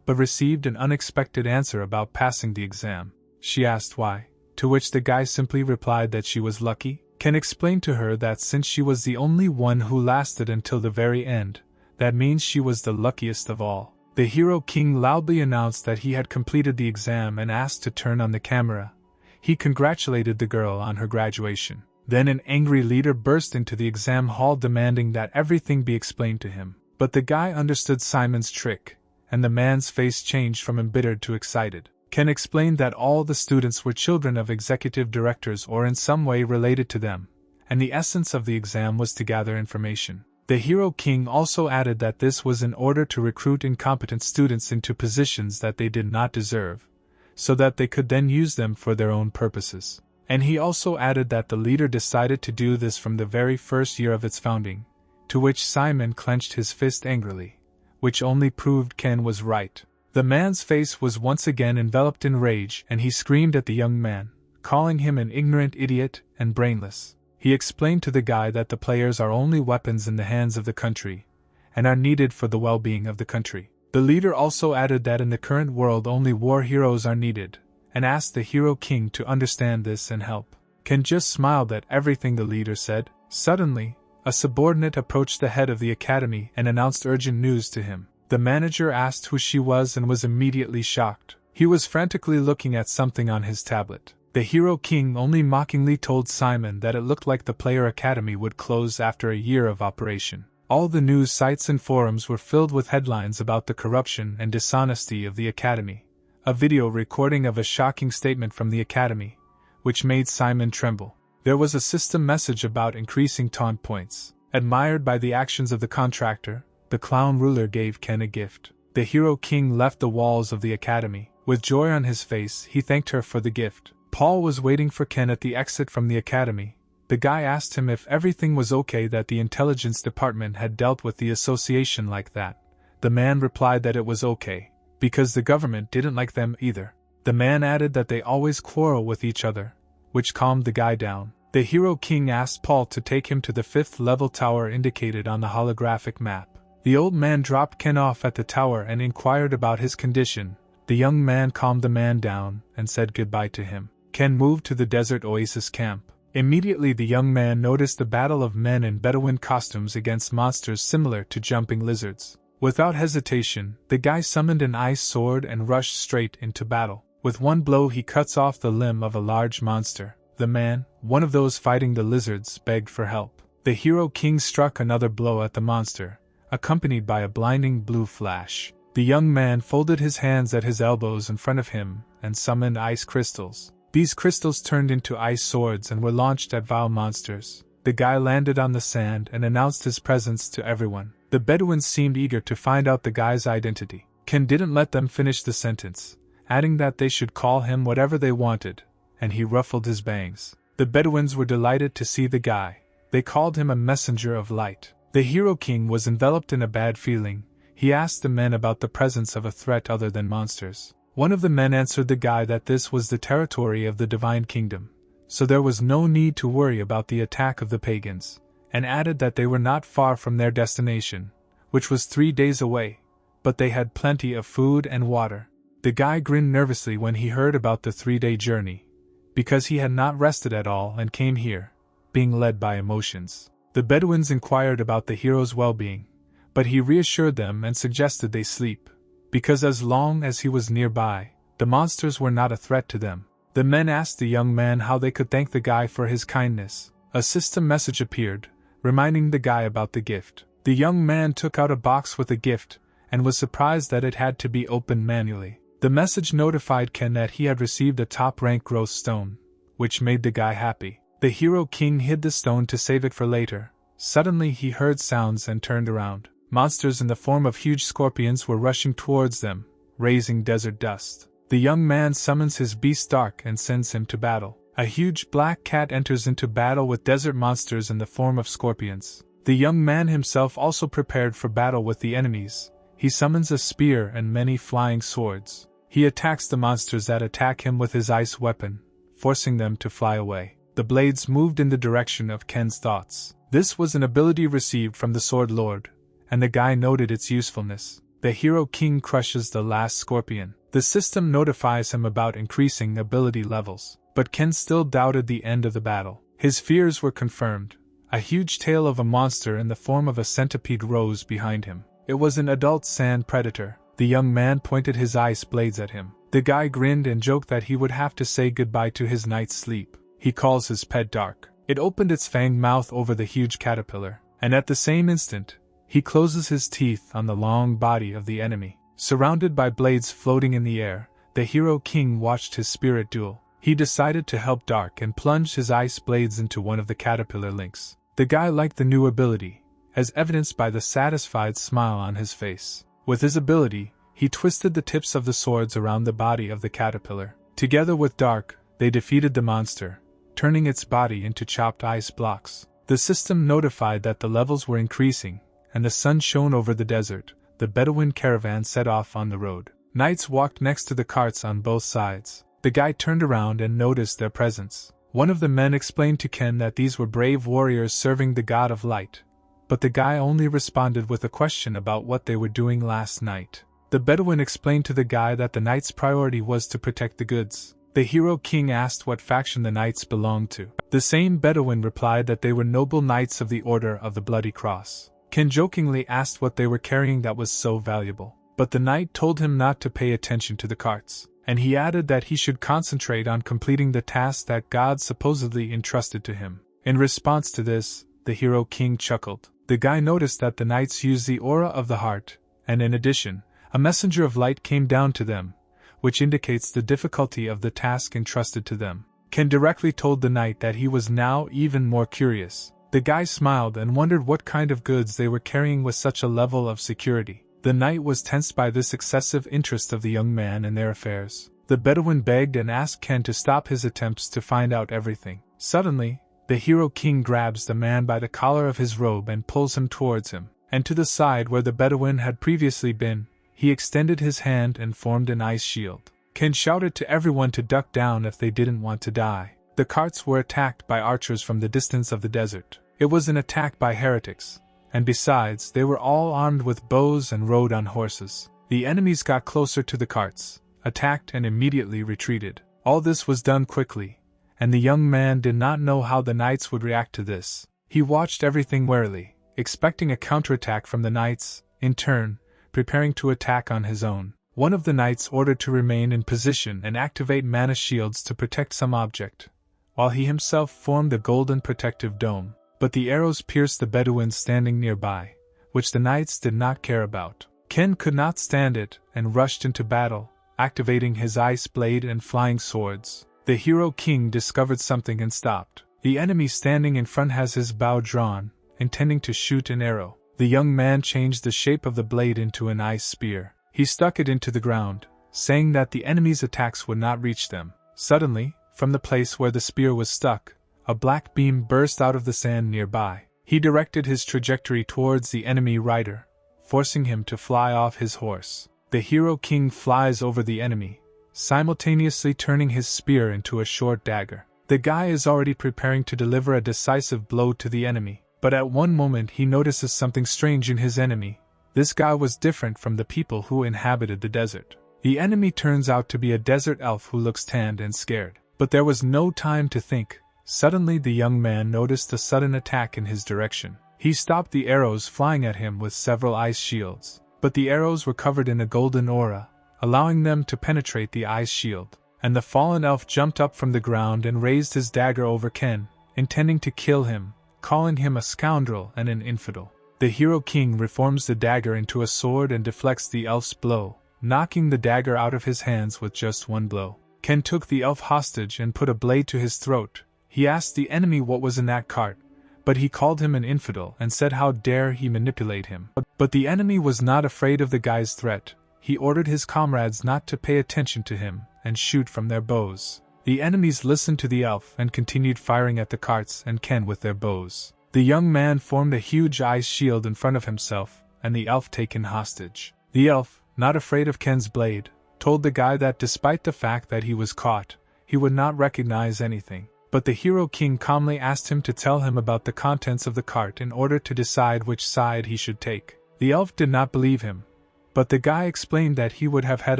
but received an unexpected answer about passing the exam. She asked why, to which the guy simply replied that she was lucky. Ken explained to her that since she was the only one who lasted until the very end, that means she was the luckiest of all. The Hero King loudly announced that he had completed the exam and asked to turn on the camera. He congratulated the girl on her graduation. Then an angry leader burst into the exam hall demanding that everything be explained to him. But the guy understood Simon's trick, and the man's face changed from embittered to excited. Ken explained that all the students were children of executive directors or in some way related to them, and the essence of the exam was to gather information. The Hero King also added that this was in order to recruit incompetent students into positions that they did not deserve, so that they could then use them for their own purposes. And he also added that the leader decided to do this from the very first year of its founding, to which Simon clenched his fist angrily, which only proved Ken was right. The man's face was once again enveloped in rage, and he screamed at the young man, calling him an ignorant idiot and brainless. He explained to the guy that the players are only weapons in the hands of the country, and are needed for the well-being of the country. The leader also added that in the current world only war heroes are needed, and asked the Hero King to understand this and help. Ken just smiled at everything the leader said. Suddenly, a subordinate approached the head of the academy and announced urgent news to him. The manager asked who she was and was immediately shocked. He was frantically looking at something on his tablet. The Hero King only mockingly told Simon that it looked like the player academy would close after a year of operation. All the news sites and forums were filled with headlines about the corruption and dishonesty of the academy. A video recording of a shocking statement from the academy, which made Simon tremble. There was a system message about increasing taunt points. Admired by the actions of the contractor, the clown ruler gave Ken a gift. The Hero King left the walls of the academy. With joy on his face, he thanked her for the gift. Paul was waiting for Ken at the exit from the academy. The guy asked him if everything was okay that the intelligence department had dealt with the association like that. The man replied that it was okay, because the government didn't like them either. The man added that they always quarrel with each other, which calmed the guy down. The Hero King asked Paul to take him to the 5th level tower indicated on the holographic map. The old man dropped Ken off at the tower and inquired about his condition. The young man calmed the man down and said goodbye to him. Ken moved to the desert oasis camp. Immediately the young man noticed the battle of men in Bedouin costumes against monsters similar to jumping lizards. Without hesitation, the guy summoned an ice sword and rushed straight into battle. With one blow he cuts off the limb of a large monster. The man, one of those fighting the lizards, begged for help. The Hero King struck another blow at the monster, accompanied by a blinding blue flash. The young man folded his hands at his elbows in front of him and summoned ice crystals. These crystals turned into ice swords and were launched at vile monsters. The guy landed on the sand and announced his presence to everyone. The Bedouins seemed eager to find out the guy's identity. Ken didn't let them finish the sentence, adding that they should call him whatever they wanted, and he ruffled his bangs. The Bedouins were delighted to see the guy. They called him a messenger of light. The Hero King was enveloped in a bad feeling. He asked the men about the presence of a threat other than monsters. One of the men answered the guy that this was the territory of the Divine Kingdom, so there was no need to worry about the attack of the pagans, and added that they were not far from their destination, which was 3 days away, but they had plenty of food and water. The guy grinned nervously when he heard about the 3-day journey, because he had not rested at all and came here, being led by emotions. The Bedouins inquired about the hero's well-being, but he reassured them and suggested they sleep, because as long as he was nearby, the monsters were not a threat to them. The men asked the young man how they could thank the guy for his kindness. A system message appeared, reminding the guy about the gift. The young man took out a box with a gift, and was surprised that it had to be opened manually. The message notified Ken that he had received a top-rank growth stone, which made the guy happy. The Hero King hid the stone to save it for later. Suddenly he heard sounds and turned around. Monsters in the form of huge scorpions were rushing towards them, raising desert dust. The young man summons his beast Dark and sends him to battle. A huge black cat enters into battle with desert monsters in the form of scorpions. The young man himself also prepared for battle with the enemies. He summons a spear and many flying swords. He attacks the monsters that attack him with his ice weapon, forcing them to fly away. The blades moved in the direction of Ken's thoughts. This was an ability received from the Sword Lord, and the guy noted its usefulness. The Hero King crushes the last scorpion. The system notifies him about increasing ability levels, but Ken still doubted the end of the battle. His fears were confirmed. A huge tail of a monster in the form of a centipede rose behind him. It was an adult sand predator. The young man pointed his ice blades at him. The guy grinned and joked that he would have to say goodbye to his night's sleep. He calls his pet Dark. It opened its fanged mouth over the huge caterpillar, and at the same instant, he closes his teeth on the long body of the enemy. Surrounded by blades floating in the air, the Hero King watched his spirit duel. He decided to help Dark and plunged his ice blades into one of the caterpillar links. The guy liked the new ability, as evidenced by the satisfied smile on his face. With his ability, he twisted the tips of the swords around the body of the caterpillar. Together with Dark, they defeated the monster, turning its body into chopped ice blocks. The system notified that the levels were increasing, and the sun shone over the desert. The Bedouin caravan set off on the road. Knights walked next to the carts on both sides. The guy turned around and noticed their presence. One of the men explained to Ken that these were brave warriors serving the god of light, but the guy only responded with a question about what they were doing last night. The Bedouin explained to the guy that the knight's priority was to protect the goods. The Hero King asked what faction the knights belonged to. The same Bedouin replied that they were noble knights of the Order of the Bloody Cross. Ken jokingly asked what they were carrying that was so valuable, but the knight told him not to pay attention to the carts, and he added that he should concentrate on completing the task that God supposedly entrusted to him. In response to this, the Hero King chuckled. The guy noticed that the knights used the aura of the heart, and in addition, a messenger of light came down to them, which indicates the difficulty of the task entrusted to them. Ken directly told the knight that he was now even more curious. The guy smiled and wondered what kind of goods they were carrying with such a level of security. The knight was tensed by this excessive interest of the young man and their affairs. The Bedouin begged and asked Ken to stop his attempts to find out everything. Suddenly, the Hero King grabs the man by the collar of his robe and pulls him towards him, and to the side where the Bedouin had previously been, he extended his hand and formed an ice shield. Ken shouted to everyone to duck down if they didn't want to die. The carts were attacked by archers from the distance of the desert. It was an attack by heretics, and besides, they were all armed with bows and rode on horses. The enemies got closer to the carts, attacked and immediately retreated. All this was done quickly, and the young man did not know how the knights would react to this. He watched everything warily, expecting a counterattack from the knights, in turn, preparing to attack on his own. One of the knights ordered to remain in position and activate mana shields to protect some object, while he himself formed a golden protective dome. But the arrows pierced the Bedouins standing nearby, which the knights did not care about. Ken could not stand it and rushed into battle, activating his ice blade and flying swords. The Hero King discovered something and stopped. The enemy standing in front has his bow drawn, intending to shoot an arrow. The young man changed the shape of the blade into an ice spear. He stuck it into the ground, saying that the enemy's attacks would not reach them. Suddenly, from the place where the spear was stuck, a black beam burst out of the sand nearby. He directed his trajectory towards the enemy rider, forcing him to fly off his horse. The Hero King flies over the enemy, simultaneously turning his spear into a short dagger. The guy is already preparing to deliver a decisive blow to the enemy, but at one moment he notices something strange in his enemy. This guy was different from the people who inhabited the desert. The enemy turns out to be a desert elf who looks tanned and scared. But there was no time to think. Suddenly the young man noticed a sudden attack in his direction. He stopped the arrows flying at him with several ice shields, but the arrows were covered in a golden aura, allowing them to penetrate the ice shield. And the fallen elf jumped up from the ground and raised his dagger over Ken, intending to kill him, calling him a scoundrel and an infidel. The Hero King reforms the dagger into a sword and deflects the elf's blow, knocking the dagger out of his hands with just one blow. Ken took the elf hostage and put a blade to his throat. He asked the enemy what was in that cart, but he called him an infidel and said how dare he manipulate him. But the enemy was not afraid of the guy's threat. He ordered his comrades not to pay attention to him and shoot from their bows. The enemies listened to the elf and continued firing at the carts and Ken with their bows. The young man formed a huge ice shield in front of himself, and the elf taken hostage. The elf, not afraid of Ken's blade, told the guy that despite the fact that he was caught, he would not recognize anything. But the hero king calmly asked him to tell him about the contents of the cart in order to decide which side he should take. The elf did not believe him, but the guy explained that he would have had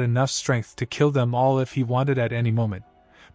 enough strength to kill them all if he wanted at any moment,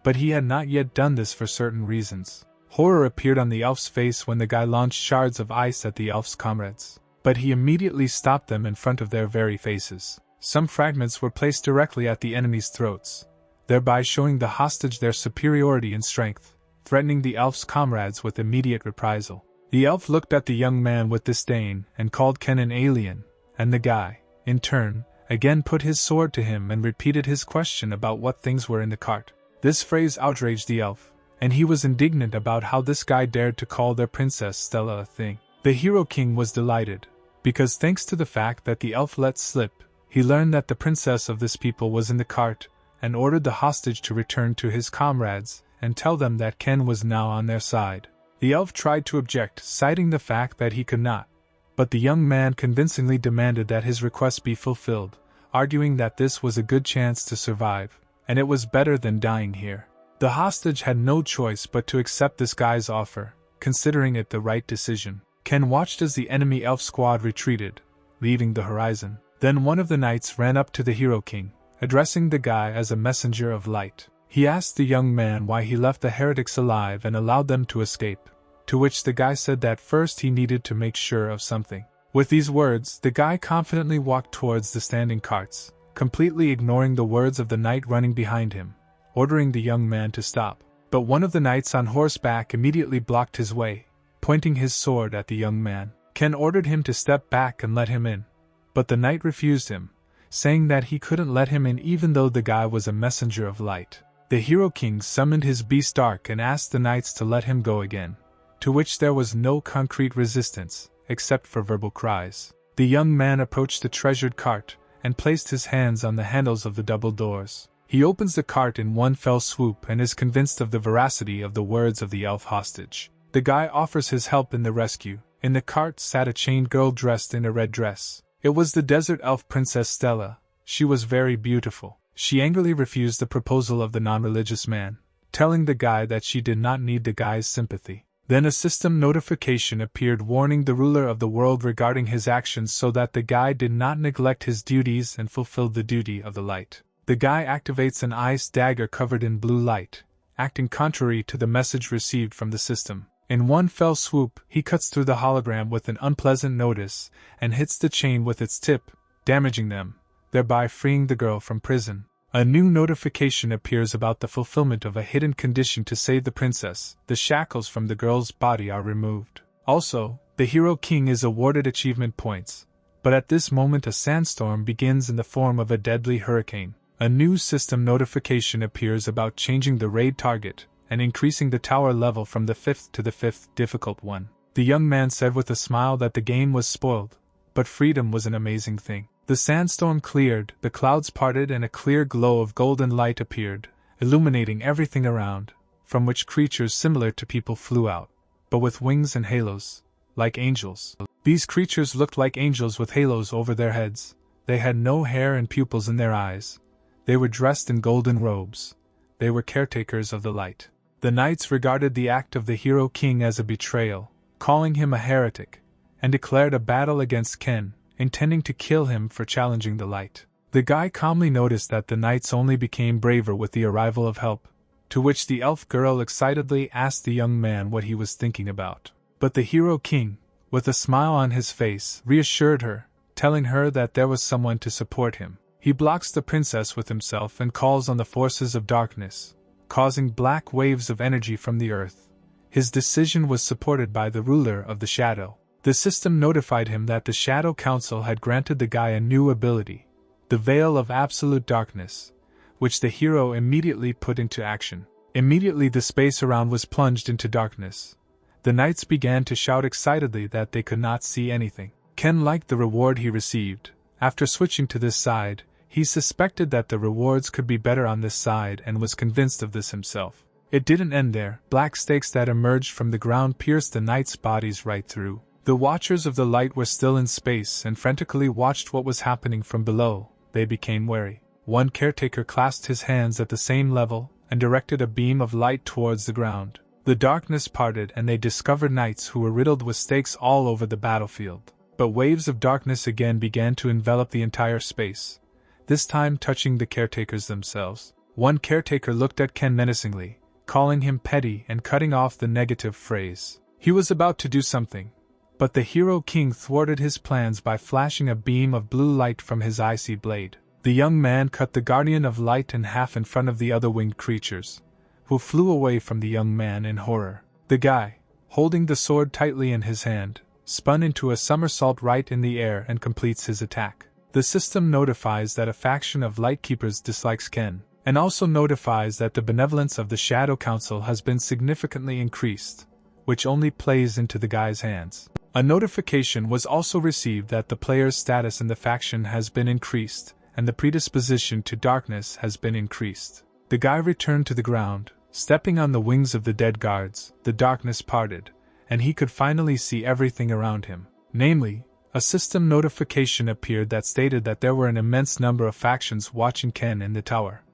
but he had not yet done this for certain reasons. Horror appeared on the elf's face when the guy launched shards of ice at the elf's comrades, but he immediately stopped them in front of their very faces. Some fragments were placed directly at the enemy's throats, thereby showing the hostage their superiority in strength, threatening the elf's comrades with immediate reprisal. The elf looked at the young man with disdain and called Ken an alien, and the guy, in turn, again put his sword to him and repeated his question about what things were in the cart. This phrase outraged the elf, and he was indignant about how this guy dared to call their princess Stella a thing. The hero king was delighted, because thanks to the fact that the elf let slip, he learned that the princess of this people was in the cart, and ordered the hostage to return to his comrades and tell them that Ken was now on their side. The elf tried to object, citing the fact that he could not, but the young man convincingly demanded that his request be fulfilled, arguing that this was a good chance to survive, and it was better than dying here. The hostage had no choice but to accept this guy's offer, considering it the right decision. Ken watched as the enemy elf squad retreated, leaving the horizon. Then one of the knights ran up to the hero king, addressing the guy as a messenger of light. He asked the young man why he left the heretics alive and allowed them to escape, to which the guy said that first he needed to make sure of something. With these words, the guy confidently walked towards the standing carts, completely ignoring the words of the knight running behind him, ordering the young man to stop. But one of the knights on horseback immediately blocked his way, pointing his sword at the young man. Ken ordered him to step back and let him in, but the knight refused him, saying that he couldn't let him in even though the guy was a messenger of light. The hero king summoned his beast Dark and asked the knights to let him go again, to which there was no concrete resistance, except for verbal cries. The young man approached the treasured cart and placed his hands on the handles of the double doors. He opens the cart in one fell swoop and is convinced of the veracity of the words of the elf hostage. The guy offers his help in the rescue. In the cart sat a chained girl dressed in a red dress. It was the desert elf princess Stella. She was very beautiful. She angrily refused the proposal of the non-religious man, telling the guy that she did not need the guy's sympathy. Then a system notification appeared warning the ruler of the world regarding his actions so that the guy did not neglect his duties and fulfilled the duty of the light. The guy activates an ice dagger covered in blue light, acting contrary to the message received from the system. In one fell swoop, he cuts through the hologram with an unpleasant notice and hits the chain with its tip, damaging them, thereby freeing the girl from prison. A new notification appears about the fulfillment of a hidden condition to save the princess. The shackles from the girl's body are removed. Also, the hero king is awarded achievement points, but at this moment a sandstorm begins in the form of a deadly hurricane. A new system notification appears about changing the raid target and increasing the tower level from the 5th to the 5th difficult one. The young man said with a smile that the game was spoiled, but freedom was an amazing thing. The sandstorm cleared, the clouds parted and a clear glow of golden light appeared, illuminating everything around, from which creatures similar to people flew out, but with wings and halos, like angels. These creatures looked like angels with halos over their heads. They had no hair and pupils in their eyes. They were dressed in golden robes. They were caretakers of the light. The knights regarded the act of the hero king as a betrayal, calling him a heretic, and declared a battle against Ken, intending to kill him for challenging the light. The guy calmly noticed that the knights only became braver with the arrival of help, to which the elf girl excitedly asked the young man what he was thinking about. But the hero king, with a smile on his face, reassured her, telling her that there was someone to support him. He blocks the princess with himself and calls on the forces of darkness, causing black waves of energy from the earth. His decision was supported by the ruler of the shadow. The system notified him that the Shadow Council had granted the guy a new ability, the veil of absolute darkness, which the hero immediately put into action. Immediately the space around was plunged into darkness. The knights began to shout excitedly that they could not see anything. Ken liked the reward he received. After switching to this side, he suspected that the rewards could be better on this side and was convinced of this himself. It didn't end there. Black stakes that emerged from the ground pierced the knights' bodies right through. The Watchers of the Light were still in space and frantically watched what was happening from below. They became wary. One caretaker clasped his hands at the same level and directed a beam of light towards the ground. The darkness parted and they discovered knights who were riddled with stakes all over the battlefield. But waves of darkness again began to envelop the entire space, this time touching the caretakers themselves. One caretaker looked at Ken menacingly, calling him petty and cutting off the negative phrase. He was about to do something, but the Hero King thwarted his plans by flashing a beam of blue light from his icy blade. The young man cut the Guardian of Light in half in front of the other winged creatures, who flew away from the young man in horror. The guy, holding the sword tightly in his hand, spun into a somersault right in the air and completes his attack. The system notifies that a faction of Lightkeepers dislikes Ken, and also notifies that the benevolence of the Shadow Council has been significantly increased, which only plays into the guy's hands. A notification was also received that the player's status in the faction has been increased, and the predisposition to darkness has been increased. The guy returned to the ground, stepping on the wings of the dead guards. The darkness parted, and he could finally see everything around him. Namely, a system notification appeared that stated that there were an immense number of factions watching Ken in the tower.